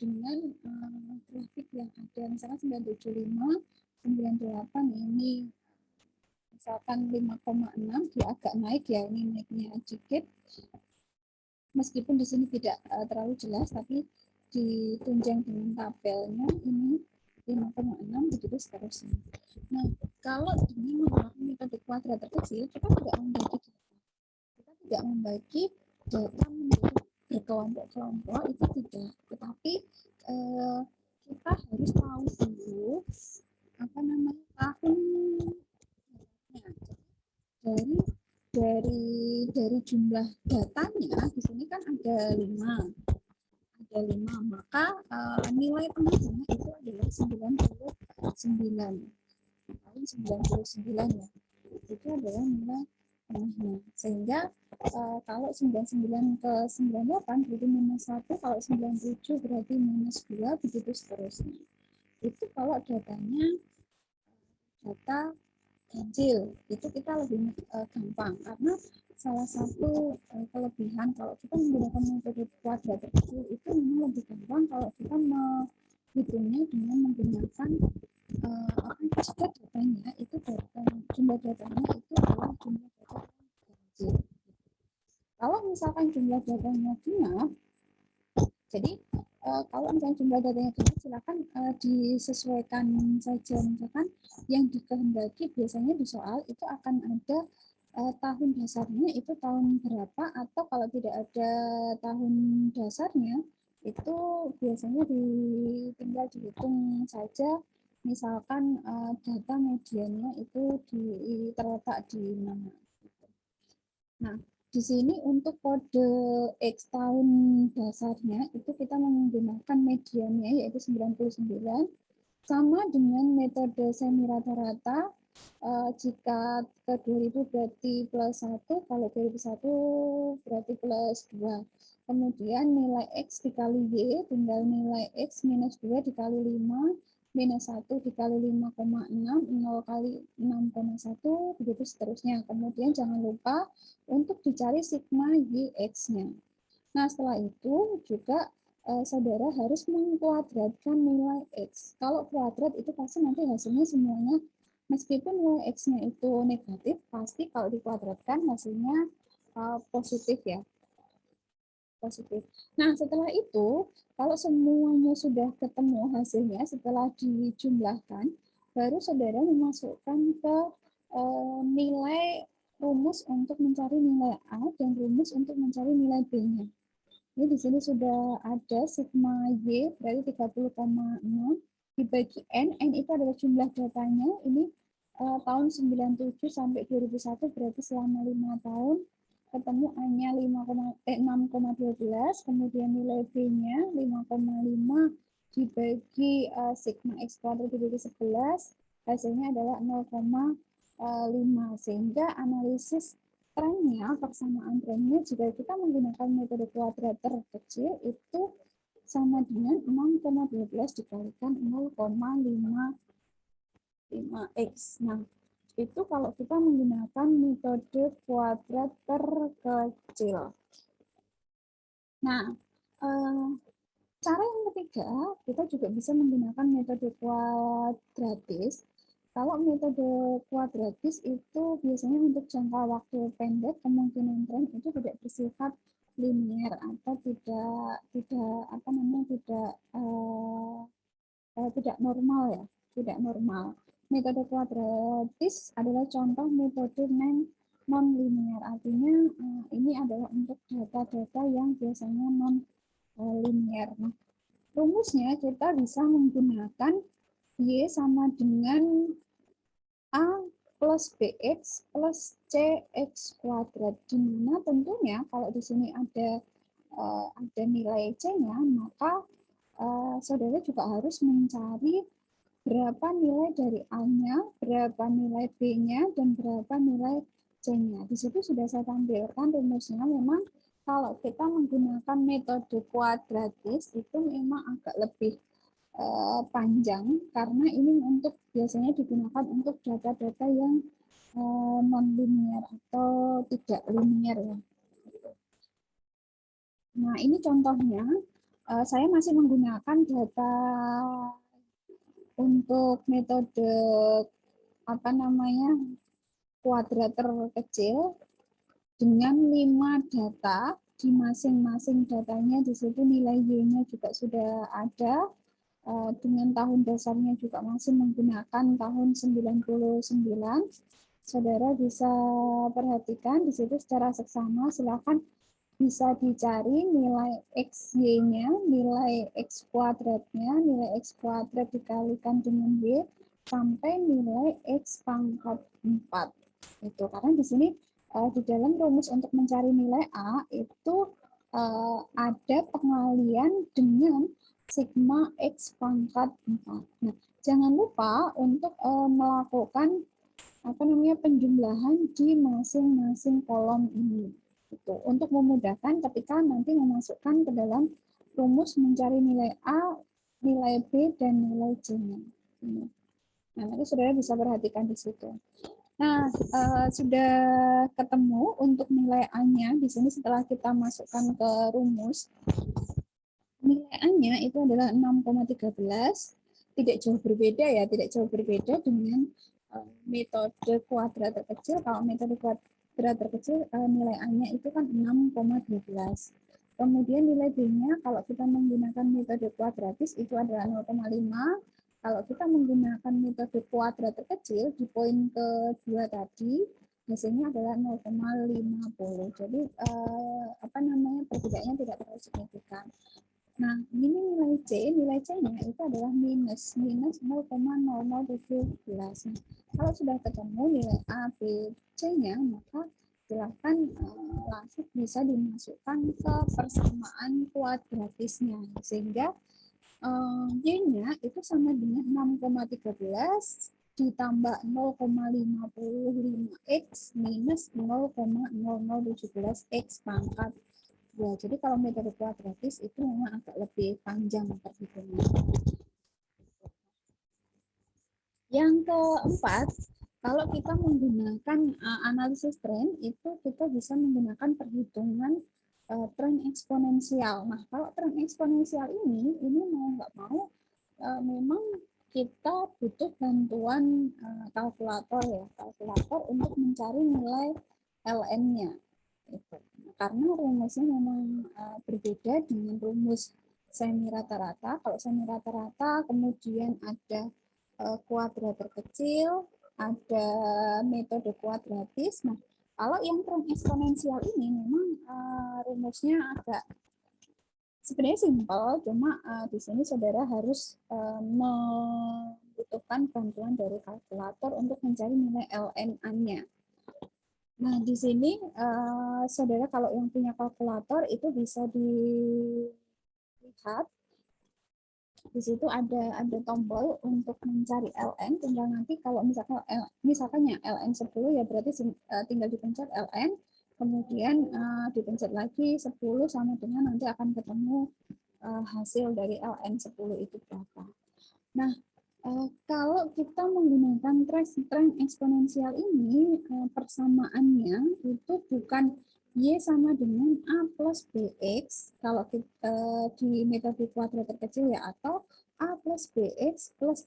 dengan grafik yang ada. Misalkan 975, 98 ini misalkan 5,6 dia agak naik ya, ini naiknya sedikit. Meskipun di sini tidak terlalu jelas, tapi ditunjang dengan tabelnya ini 5,6 begitu seterusnya. Nah, kalau dengan menggunakan metode kuadrat terkecil, kita tidak membagi data menjadi berkelompok-kelompok, itu tidak. Tetapi kita harus tahu dulu tahunnya. Dari jumlah datanya di sini kan ada 5, maka nilai tengahnya itu adalah 99 tahun 99 ya, itu adalah nilai tengahnya. Sehingga kalau 99 ke 98 berarti minus 1, kalau 97 berarti minus 2, begitu seterusnya. Itu kalau datanya data ganjil. Itu kita lebih gampang karena salah satu kelebihan kalau kita menggunakan metode kuadratik kecil itu memang lebih gampang kalau kita menghitungnya dengan menggunakan jika datanya itu jumlah datanya itu adalah jumlah data ganjil. Kalau misalkan jumlah datanya genap, jadi kalau misalnya jumlah datanya genap, silakan disesuaikan saja. Misalkan yang dikehendaki biasanya di soal itu akan ada tahun dasarnya itu tahun berapa, atau kalau tidak ada tahun dasarnya itu biasanya tinggal dihitung saja. Misalkan data mediannya itu terletak di mana. Nah, di sini untuk kode X tahun dasarnya itu kita menggunakan mediannya yaitu 99 sama dengan metode semi rata-rata. Jika ke 2000 berarti plus 1, kalau 2001 berarti plus 2. Kemudian nilai X dikali Y tinggal nilai X minus 2 dikali 5 minus 1 dikali 5,6, 0 kali 6,1, begitu seterusnya. Kemudian jangan lupa untuk dicari sigma YX-nya. Nah, setelah itu juga saudara harus mengkuadratkan nilai X. Kalau kuadrat itu pasti nanti hasilnya semuanya, meskipun nilai X-nya itu negatif, pasti kalau dikuadratkan hasilnya positif ya. Positif. Nah, setelah itu, kalau semuanya sudah ketemu hasilnya, setelah dijumlahkan, baru saudara memasukkan ke nilai rumus untuk mencari nilai A dan rumus untuk mencari nilai B-nya. Ini di sini sudah ada sigma Y berarti 30,6 dibagi N itu adalah jumlah datanya. Ini tahun 97 sampai 2001 berarti selama 5 tahun. Ketemu A-nya 6,12, kemudian nilai B-nya 5,5 dibagi sigma X kuadrat dibagi 11, hasilnya adalah 0,5. Sehingga analisis trennya, persamaan trennya jika kita menggunakan metode kuadrater kecil itu sama dengan 6,12 dikalikan 0,5x. Nah, itu kalau kita menggunakan metode kuadrater kecil. Nah, cara yang ketiga, kita juga bisa menggunakan metode kuadratis. Kalau metode kuadratis itu biasanya untuk jangka waktu pendek, kemungkinan tren itu tidak bersifat linear atau tidak normal ya, tidak normal. Metode kuadratis adalah contoh metode non-linear, artinya ini adalah untuk data-data yang biasanya non-linear. Nah, rumusnya kita bisa menggunakan Y sama dengan A plus BX plus CX kuadrat, di mana tentunya kalau di sini ada nilai C-nya, maka saudara juga harus mencari berapa nilai dari A-nya, berapa nilai B-nya, dan berapa nilai C-nya. Di situ sudah saya tampilkan rumusnya. Memang kalau kita menggunakan metode kuadratis itu memang agak lebih panjang karena ini untuk biasanya digunakan untuk data-data yang non-linear atau tidak linear ya. Nah, ini contohnya. Saya masih menggunakan data untuk metode kuadrater kecil dengan 5 data. Di masing-masing datanya di situ nilai Y-nya juga sudah ada, dengan tahun dasarnya juga masih menggunakan tahun 99. Saudara bisa perhatikan di situ secara seksama, silakan bisa dicari nilai XY-nya, nilai X kuadratnya, nilai X kuadrat dikalikan dengan Y, sampai nilai X pangkat 4. Itu karena di sini di dalam rumus untuk mencari nilai A itu ada pengalian dengan sigma X pangkat 4. Nah, jangan lupa untuk melakukan penjumlahan di masing-masing kolom ini. Itu untuk memudahkan ketika nanti memasukkan ke dalam rumus mencari nilai A, nilai B, dan nilai C-nya. Nah, nanti saudara bisa perhatikan di situ. Nah, sudah ketemu untuk nilai A-nya di sini setelah kita masukkan ke rumus. Nilai A-nya itu adalah 6,13. Tidak jauh berbeda ya, tidak jauh berbeda dengan metode kuadrat terkecil. Kalau metode kuadrat terkecil nilai A-nya itu kan 6,12. Kemudian nilai B-nya kalau kita menggunakan metode kuadratis itu adalah 0,5. Kalau kita menggunakan metode kuadrat terkecil di poin kedua tadi hasilnya adalah 0,50. Jadi perbedaannya tidak terlalu signifikan. Nah, ini nilai C-nya itu adalah minus 0,0017. Nah, kalau sudah ketemu nilai A, B, C-nya, maka silakan langsung bisa dimasukkan ke persamaan kuadratisnya. Sehingga Y-nya itu sama dengan 6,13 ditambah 0,55x minus 0,0017x pangkat. Ya, jadi kalau metode kuadratis itu memang agak lebih panjang perhitungan. Yang keempat, kalau kita menggunakan analisis tren, itu kita bisa menggunakan perhitungan tren eksponensial. Nah, kalau tren eksponensial ini mau nggak mau, memang kita butuh bantuan kalkulator ya, kalkulator untuk mencari nilai ln-nya. Karena rumusnya memang berbeda dengan rumus semi rata-rata. Kalau semi rata-rata kemudian ada kuadrat terkecil, ada metode kuadratis. Nah, kalau yang tren eksponensial ini memang rumusnya agak sebenarnya simpel, cuma di sini saudara harus membutuhkan bantuan dari kalkulator untuk mencari nilai ln-nya. Nah, di sini saudara kalau yang punya kalkulator itu bisa dilihat. Di situ ada tombol untuk mencari ln. Tinggal nanti kalau misalkannya ln 10 ya berarti tinggal dipencet ln, kemudian dipencet lagi 10 sama dengan nanti akan ketemu hasil dari ln 10 itu berapa. Nah, kalau kita menggunakan tren eksponensial ini, persamaannya itu bukan Y sama dengan A plus BX, kalau kita, di metode kuadrat terkecil ya, atau A plus BX plus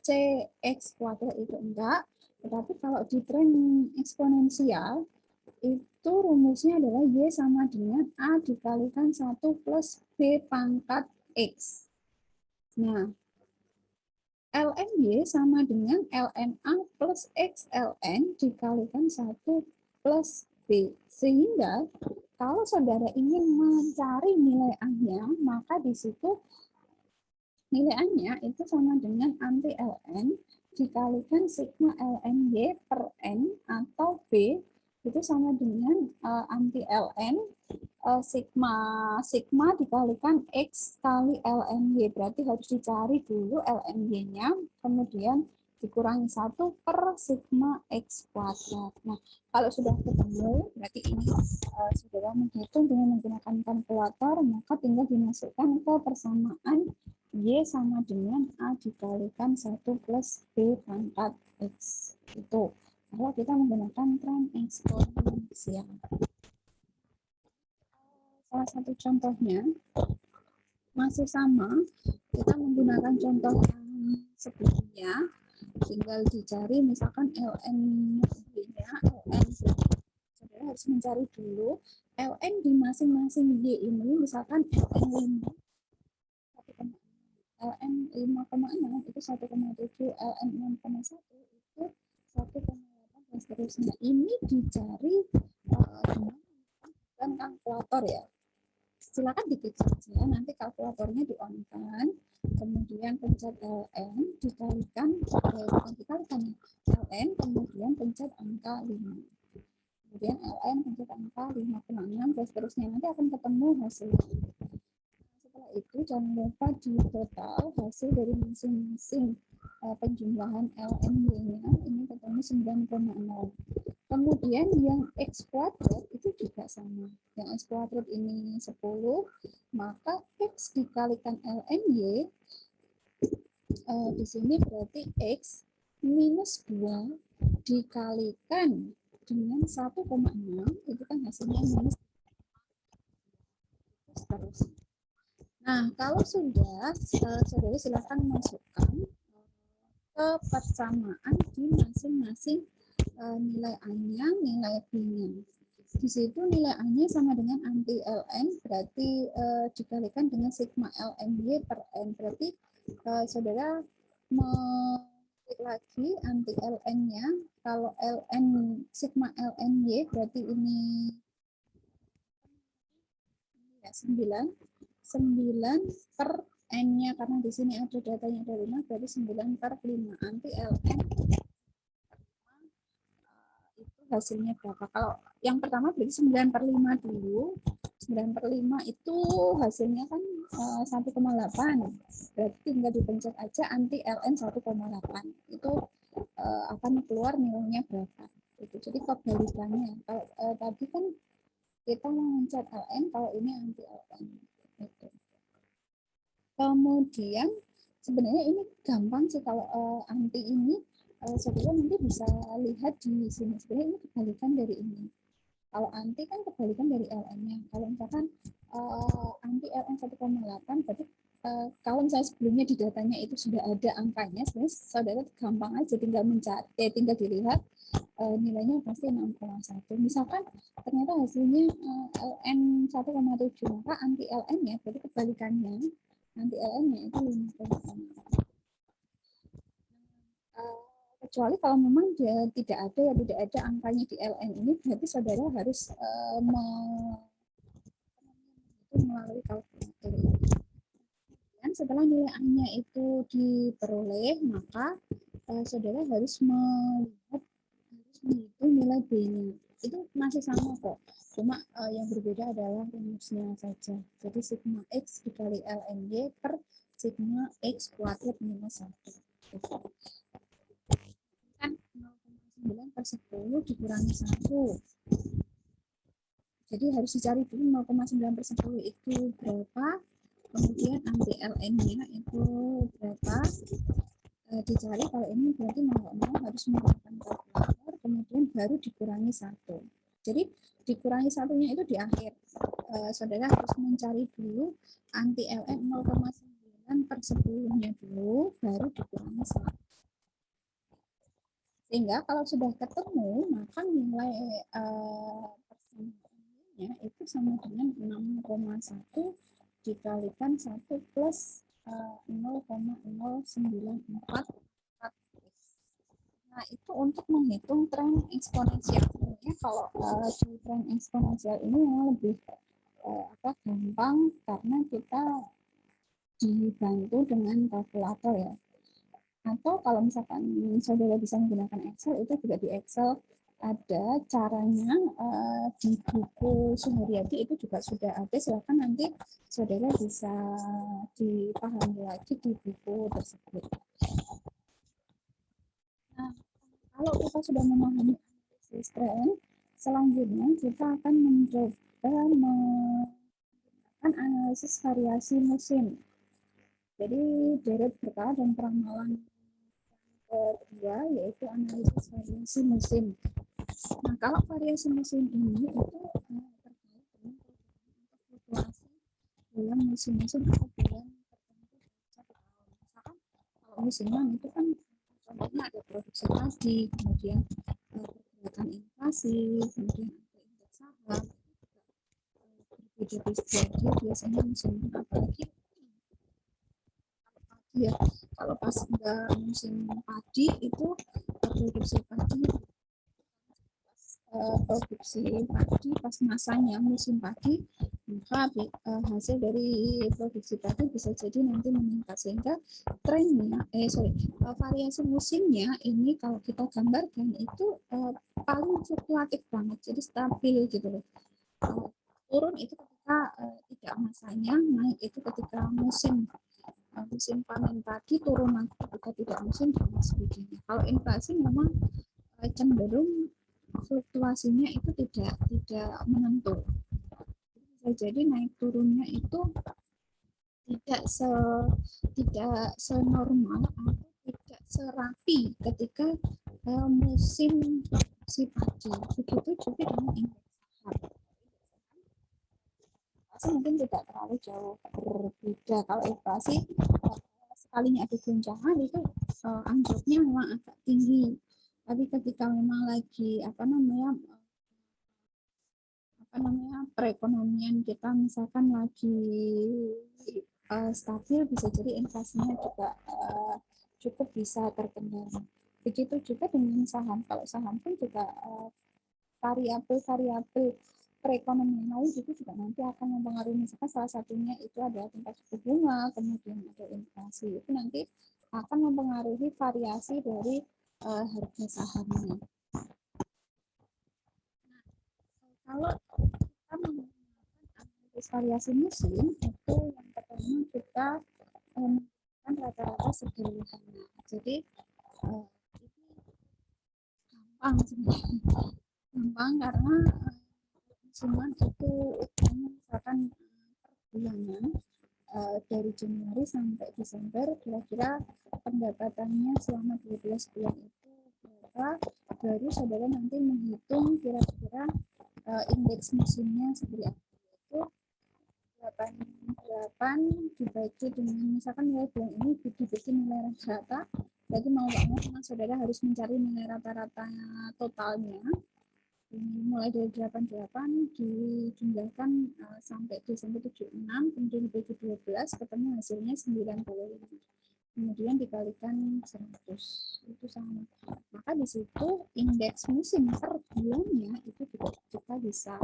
CX kuadrat itu enggak, tetapi kalau di tren eksponensial, itu rumusnya adalah Y sama dengan A dikalikan 1 plus B pangkat X. Nah, ln Y sama dengan ln A plus XLN dikalikan 1 plus B. Sehingga kalau saudara ingin mencari nilai A-nya, maka di situ nilai A-nya itu sama dengan anti ln dikalikan sigma ln Y per N, atau B itu sama dengan anti ln sigma dikalikan X kali ln Y. Berarti harus dicari dulu ln Y-nya, kemudian dikurangi 1 per sigma X kuadrat. Nah, kalau sudah ketemu, berarti ini saudara menghitung dengan menggunakan kalkulator, maka tinggal dimasukkan ke persamaan Y sama dengan A dikalikan 1 plus B pangkat X. Itu kalau kita menggunakan tren eksponensial. Salah satu contohnya masih sama, kita menggunakan contoh yang sebelumnya, tinggal dicari misalkan ln-nya, saudara harus mencari dulu ln di masing-masing Y ini, misalkan ln 5, ln 5,6 itu 1,7, ln 6,1 itu 1,8 dan seterusnya. Ini dicari dengan kalkulator ya. Silakan diklik saja, nanti kalkulatornya di-on-kan, kemudian pencet ln, dikalikan ln, kemudian pencet angka 5. Kemudian ln pencet angka 5,6 dan seterusnya, nanti akan ketemu hasilnya. Setelah itu jangan lupa di total hasil dari masing-masing penjumlahan ln-nya, ini ketemu 9,0. Kemudian yang X kuadrat itu juga sama. Yang X kuadrat ini 10, maka X dikalikan ln Y, di sini berarti X minus 2 dikalikan dengan 1,6 itu kan hasilnya minus seterusnya. Nah, kalau sudah, saudara silakan masukkan ke persamaan di masing-masing nilai A-nya, nilai B-nya. Di situ nilai A-nya sama dengan anti ln, berarti dikalikan dengan sigma ln Y per N. Berarti saudara mengklik lagi anti ln-nya. Kalau ln sigma ln Y berarti ini ya 9 per N-nya, karena di sini ada datanya ada 5, berarti 9 per 5 anti ln itu hasilnya berapa. Kalau yang pertama berarti 9 per 5 dulu. 9 per 5 itu hasilnya kan 1,8. Berarti tinggal dipencet aja anti ln 1,8. Itu akan keluar nilainya berapa. Itu. Jadi kebalikannya. Kalau tadi kan kita mencet ln, kalau ini anti ln. Itu. Kemudian sebenarnya ini gampang sih kalau anti ini saudara nanti bisa lihat di sini. Sebenarnya ini kebalikan dari ini. Kalau anti kan kebalikan dari ln-nya. Kalau misalkan anti ln 1,8 berarti kalau misalnya sebelumnya di datanya itu sudah ada angkanya, sebenarnya saudara gampang aja tinggal mencari, tinggal dilihat nilainya pasti 6,1. Misalkan ternyata hasilnya ln 1,7, maka anti ln-nya berarti kebalikannya. Nanti ln-nya itu 5,6. Kecuali kalau memang dia tidak ada angkanya di ln ini, berarti saudara harus melalui kalkulator. Dan setelah nilai A-nya itu diperoleh, maka saudara harus menghitung nilai B-nya. Itu masih sama kok. Cuma yang berbeda adalah rumusnya saja. Jadi sigma X dikali ln Y per sigma X kuadrat minus 1. Kan 0,9 per 10 dikurangi 1. Jadi harus dicari dulu 0,9 per 10 itu berapa. Kemudian anti ln-nya itu berapa. Dicari, kalau ini berarti mau harus menggunakan kalkulator, kemudian baru dikurangi 1. Jadi dikurangi satunya itu di akhir. Saudara harus mencari dulu anti ln 0,9 per 10-nya dulu, baru dikurangi 1. Sehingga kalau sudah ketemu, maka nilai persamaannya itu sama dengan 6,1 dikalikan 1 plus 0,094. Nah, itu untuk menghitung tren eksponensial. Sebenarnya kalau di tren eksponensial ini memang lebih gampang karena kita dibantu dengan kalkulator ya. Atau kalau misalkan saudara bisa menggunakan Excel, itu juga di Excel ada caranya di buku Suharyadi itu juga sudah ada. Silakan nanti saudara bisa dipahami lagi di buku tersebut. Nah, kalau kita sudah memahami analisis tren, selanjutnya kita akan mencoba menggunakan analisis variasi musim. Jadi deret berkala dan peramalan kedua yaitu analisis variasi musim. Nah, kalau variasi musim ini itu terkait dengan fluktuasi dalam musim-musim atau bulan tertentu satu tahun. Misalkan kalau musiman itu kan contohnya ada produksi padi, kemudian pergerakan inflasi, kemudian ada indeks saham, berbeda-beda biasanya musiman, apalagi ya kalau pas musim padi itu produksi padi pas masanya musim padi, maka hasil dari produksi padi bisa jadi nanti meningkat, sehingga trennya variasi musimnya ini kalau kita gambarkan itu paling fluktuatif banget, jadi stabil gitu loh. Turun itu ketika tidak masanya, naik itu ketika musim panen padi, turun lagi ketika tidak musim, dan sebagainya. Kalau inflasi memang cenderung fluktuasinya itu tidak menentu. Bisa jadi naik turunnya itu tidak senormal atau tidak serapi ketika musim si padi. Begitu juga dengan indeks saham. Inflasi mungkin tidak terlalu jauh berbeda. Kalau inflasi sekalinya ada goncangan itu anjloknya memang agak tinggi. Tapi ketika memang lagi perekonomian kita misalkan lagi stabil, bisa jadi inflasinya juga cukup bisa terkendali. Begitu juga dengan saham. Kalau saham pun juga variabel-variabel perekonomian lain itu juga nanti akan mempengaruhi. Misalkan salah satunya itu adalah tingkat suku bunga, kemudian ada inflasi. Itu nanti akan mempengaruhi variasi dari harga sahamnya. Kalau kita menggunakan analisis variasi musim, itu yang pertama kita menggunakan rata-rata sederhana. Jadi itu gampang sebenarnya. Gampang karena musiman itu misalkan per bulanan dari Januari sampai Desember, kira-kira pendapatannya selama 12 bulan itu berapa, baru saudara nanti menghitung kira-kira indeks musimnya seperti apa. Itu 88 dibagi dengan misalkan nilai bulan ini dibikin nilai rata-rata, berarti mau nggak mau memang saudara harus mencari nilai rata-rata totalnya. Mulai dari 88 dijumlahkan sampai Desember 76, kemudian dibagi 12, ketemu hasilnya 95. Kemudian dikalikan 100, itu sama. Maka di situ indeks musim per bulannya itu juga kita bisa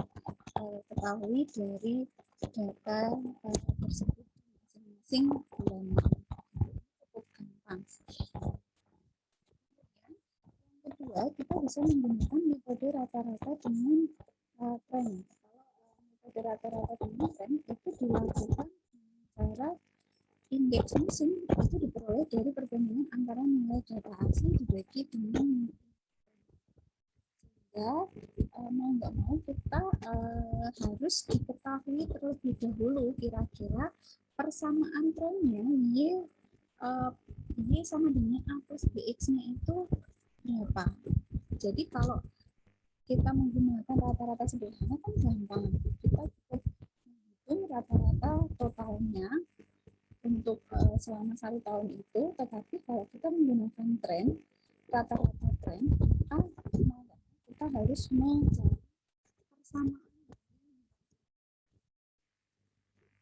ketahui dari data tersebut masing-masing bulannya. Cukup gampang. Kedua, kita bisa menggunakan metode rata-rata dengan tren. Metode rata-rata dengan tren itu dilakukan cara indeks musim itu diperoleh dari perbandingan antara nilai data asli dibagi dengan mau nggak mau kita harus diketahui terlebih dahulu kira-kira persamaan trennya Y sama dengan A plus BX-nya itu berapa. Jadi kalau kita menggunakan rata-rata sederhana kan gampang. Kita cukup menghitung rata-rata totalnya untuk selama 1 tahun itu, tetapi kalau kita menggunakan tren, rata-rata tren, kita harus mencari persamaan.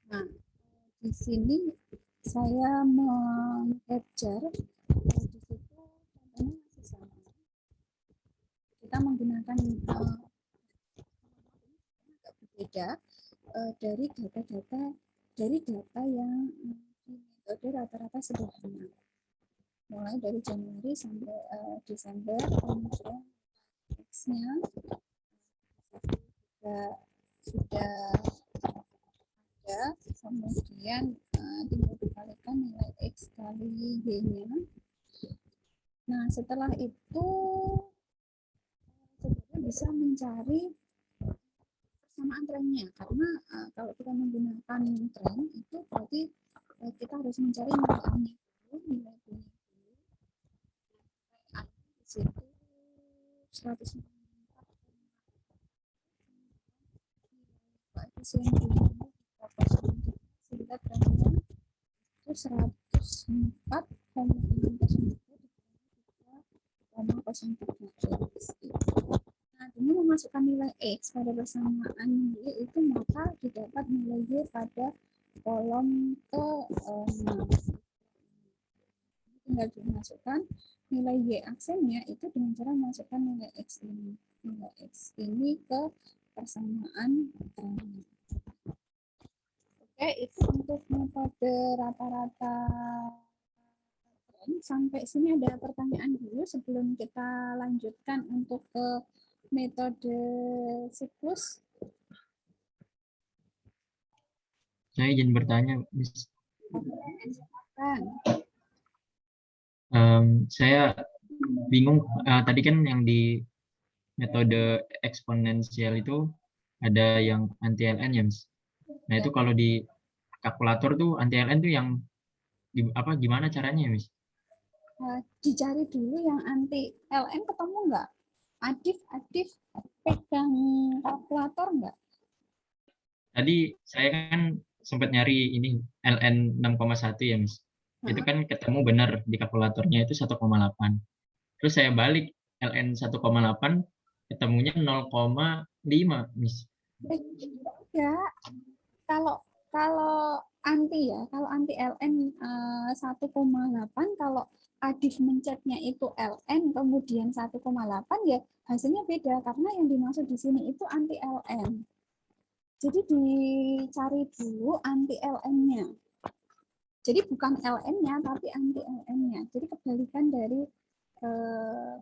Nah, di sini saya meng-capture di situ contohnya masih sama. Kita menggunakan agak berbeda dari data yang metode rata-rata sederhana. Mulai dari Januari sampai Desember, kemudian X-nya sudah ada, kemudian tinggal dikalikan nilai X kali Y-nya. Nah, setelah itu saudara bisa mencari persamaan trennya, karena kalau kita menggunakan tren itu berarti kita harus mencari nilai A-nya dulu, nilai B-nya dulu. Di situ 194 koefisien B-nya sehingga trennya itu 104,603. Nah, dengan memasukkan nilai X pada persamaan Y itu maka didapat nilai Y pada kolom ke-6. Tinggal dimasukkan nilai Y aksennya itu dengan cara memasukkan nilai X ini. Nilai X ini ke persamaan trennya. Oke, itu untuk metode rata-rata tren. Sampai sini ada pertanyaan dulu sebelum kita lanjutkan untuk ke metode siklus. Saya izin bertanya, Miss. Saya bingung, tadi kan yang di metode eksponensial itu ada yang anti-LN ya, Miss. Nah, itu kalau di kalkulator tuh anti-LN tuh yang gimana caranya, Miss? dicari dulu yang anti LN, ketemu nggak? Adif pegang kalkulator nggak? Tadi saya kan sempat nyari ini LN 6,1 ya, Miss. Itu Hah? kan ketemu benar di kalkulatornya itu 1,8. Terus saya balik LN 1,8 ketemunya 0,5, Miss. Ya, kalau kalau anti ya, kalau anti LN 1,8, kalau Adif mencetnya itu LN kemudian 1,8 ya hasilnya beda karena yang dimaksud di sini itu anti LN. Jadi dicari dulu anti LN-nya. Jadi bukan LN-nya tapi anti LN-nya. Jadi kebalikan dari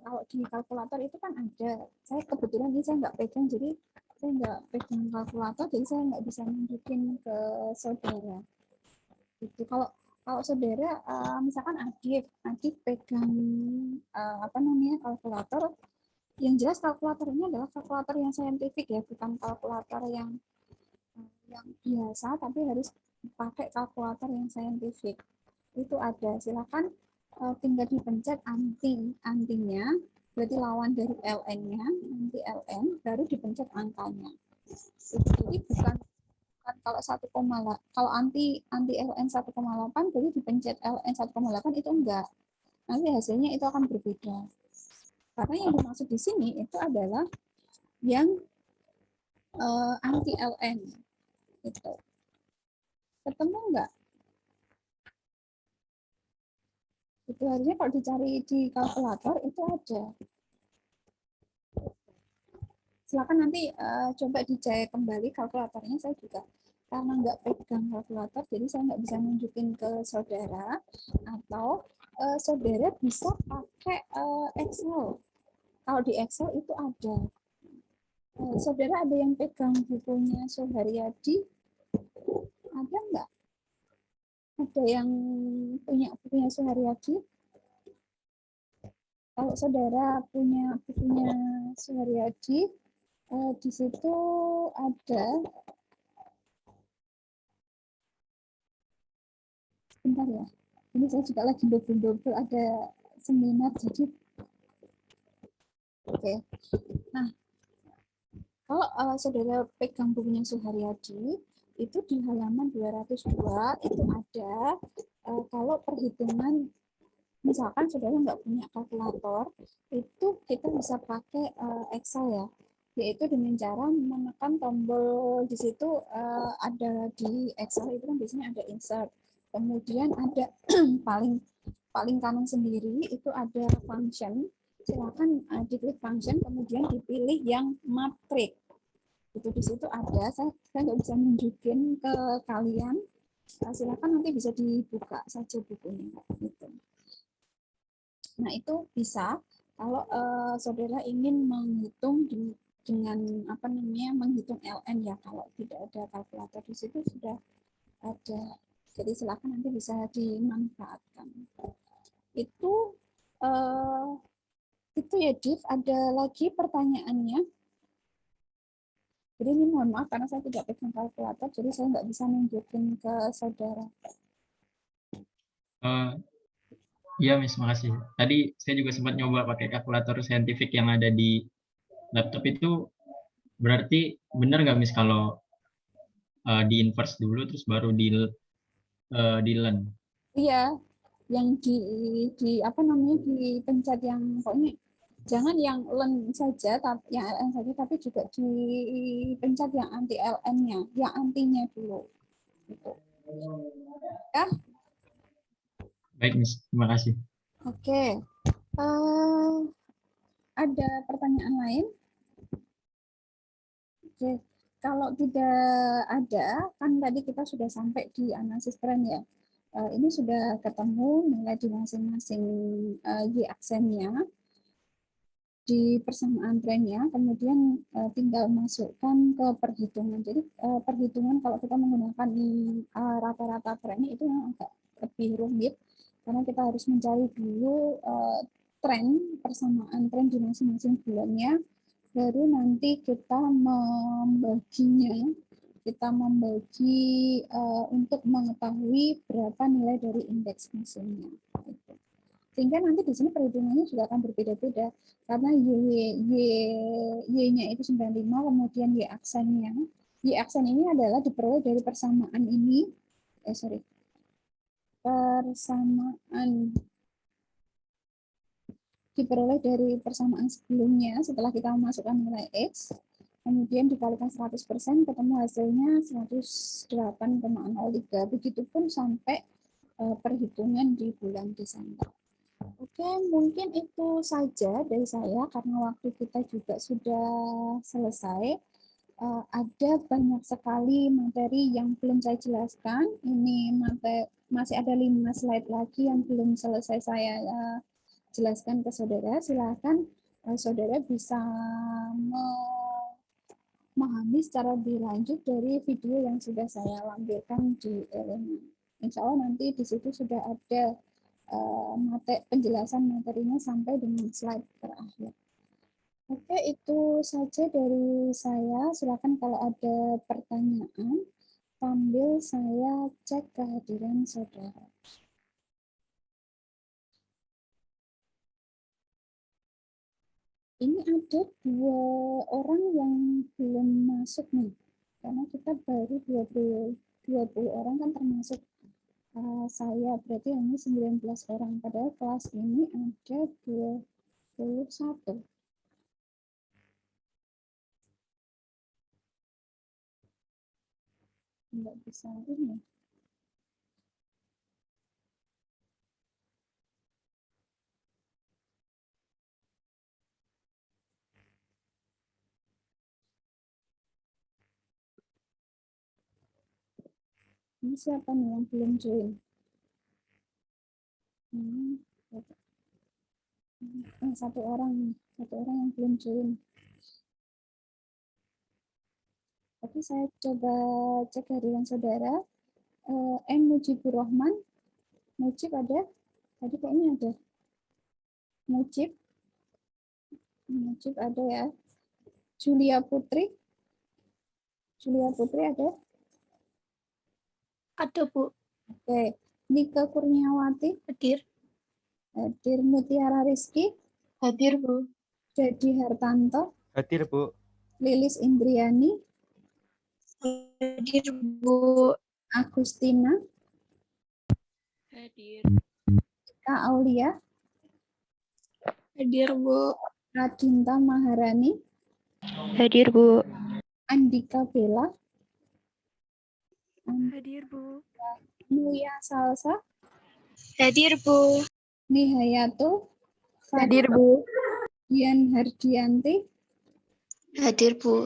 kalau di kalkulator itu kan ada. Saya kebetulan ini saya nggak pegang, jadi saya nggak pegang kalkulator, jadi saya nggak bisa nunjukin ke saudara. Gitu. Kalau saudara misalkan Adif pegang apa namanya kalkulator, yang jelas kalkulator ini adalah kalkulator yang saintifik ya, bukan kalkulator yang biasa, tapi harus pakai kalkulator yang saintifik. Itu ada, silakan tinggal dipencet antinya, berarti lawan dari LN-nya, anti LN, baru dipencet angkanya. Jadi bukan kalau 1,8, kalau anti LN 1,8 jadi dipencet LN 1,8 itu enggak. Nanti hasilnya itu akan berbeda. Karena yang dimaksud di sini itu adalah yang anti LN itu. Ketemu enggak? Itu harusnya kalau dicari di kalkulator itu ada. Silakan nanti coba dicek kembali kalkulatornya. Saya juga karena nggak pegang kalkulator, jadi saya nggak bisa nunjukin ke saudara, atau saudara bisa pakai Excel. Kalau di Excel itu ada. Saudara ada yang pegang bukunya Suharyadi? Ada nggak? Ada yang punya bukunya Suharyadi? Kalau saudara punya bukunya Suharyadi, di situ ada, bentar ya, ini saya juga lagi double ada seminar, jadi oke. Nah, kalau saudara pegang bukunya Suharyadi, itu di halaman 202 itu ada kalau perhitungan, misalkan saudara nggak punya kalkulator, itu kita bisa pakai Excel ya, yaitu dengan cara menekan tombol di situ, ada di Excel itu kan biasanya ada insert, kemudian ada paling kanan sendiri itu ada function, silakan diklik function, kemudian dipilih yang matrix. Itu di situ ada, saya nggak bisa nunjukin ke kalian, silakan nanti bisa dibuka saja bukunya gitu. Nah, itu bisa kalau saudara ingin menghitung dengan apa namanya, menghitung LN ya, kalau tidak ada kalkulator di situ sudah ada. Jadi silakan nanti bisa dimanfaatkan. Itu ya, Div. Ada lagi pertanyaannya? Jadi ini mohon maaf karena saya tidak pegang kalkulator, jadi saya nggak bisa nunjukin ke saudara. Iya, Miss, makasih. Tadi saya juga sempat nyoba pakai kalkulator saintifik yang ada di laptop itu, berarti benar nggak, Miss, kalau di inverse dulu terus baru di learn? Iya, yang di apa namanya, dipencet yang pokoknya jangan yang LN saja, tapi yang LN saja, tapi juga dipencet yang anti LN-nya, yang antinya dulu. Gitu. Ya, Baik, Miss. Terima kasih. oke. Ada pertanyaan lain? Oke. Kalau tidak ada, kan tadi kita sudah sampai di analisis tren ya. Ini sudah ketemu nilai di masing-masing Y aksennya, di persamaan trennya, kemudian tinggal masukkan ke perhitungan. Jadi perhitungan kalau kita menggunakan rata-rata trennya itu yang agak lebih rumit, karena kita harus mencari dulu tren, persamaan tren di masing-masing bulannya, baru nanti kita membaginya, kita membagi untuk mengetahui berapa nilai dari indeks musimnya. Sehingga nanti di sini perhitungannya juga akan berbeda-beda. Karena Y-nya itu 95, kemudian Y aksen ini adalah diperoleh dari persamaan ini, persamaan diperoleh dari persamaan sebelumnya setelah kita memasukkan nilai X, kemudian dikalikan 100%, ketemu hasilnya 108,03. Begitupun sampai perhitungan di bulan Desember. Oke, mungkin itu saja dari saya karena waktu kita juga sudah selesai. Ada banyak sekali materi yang belum saya jelaskan. Ini masih ada 5 slide lagi yang belum selesai saya jelaskan ke saudara. Silakan saudara bisa memahami secara lebih lanjut dari video yang sudah saya lampirkan di elemen. Insya Allah nanti di situ sudah ada penjelasan materinya sampai dengan slide terakhir. Oke, itu saja dari saya. Silakan kalau ada pertanyaan sambil saya cek kehadiran saudara. Ini ada 2 orang yang belum masuk nih, karena kita baru 20 orang kan termasuk saya, berarti ini 19 orang. Padahal kelas ini ada 21. Nggak bisa ini. Ini siapa nih yang belum join? Satu orang yang belum join. Oke, saya coba cek harian saudara. Mujibur Rahman, Mujib ada? Tadi kayaknya ada. Mujib ada ya. Julia Putri ada? Ada, Bu. Oke. Nika Kurniawati? Hadir. Hadir. Mutiara Rizky? Hadir, Bu. Dedi Hartanto? Hadir, Bu. Lilis Indriani? Hadir, Bu. Agustina? Hadir. Kak Aulia? Hadir, Bu. Radinta Maharani? Hadir, Bu. Andika Bella? Hadir, Bu. Nuya Salsa? Hadir, Bu. Nihayatul? Hadir, Bu. Dian Hardianti? Hadir, Bu.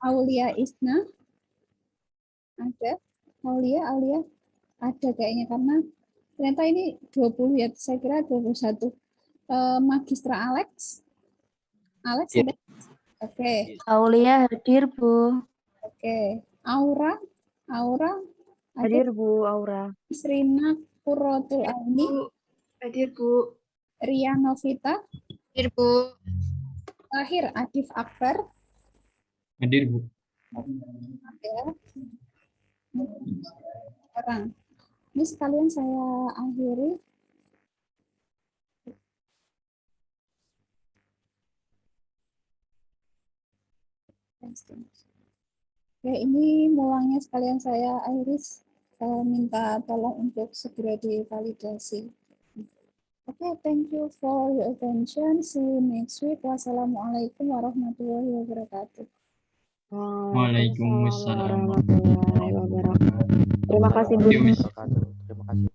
Aulia Isna? Ada? Aulia ada kayaknya karena ternyata ini 20 ya, saya kira 21. Magistra Alex Ya. ada? Oke. Aulia hadir, Bu. Oke. Aura ada? Hadir, Bu. Aura. Srina Kurotul Aini? Hadir, Bu. Ria Novita? Hadir, Bu. Akhir Adif Akbar? Hadir, Bu. Ada orang. Ini sekalian saya akhiri. Oke, ini mulangnya sekalian saya akhiri. Saya minta tolong untuk segera divalidasi. Oke, thank you for your attention. See you next week. Wassalamualaikum warahmatullahi wabarakatuh. Waalaikumsalam warahmatullahi wabarakatuh. Terima kasih, Bu. Terima kasih. Terima kasih.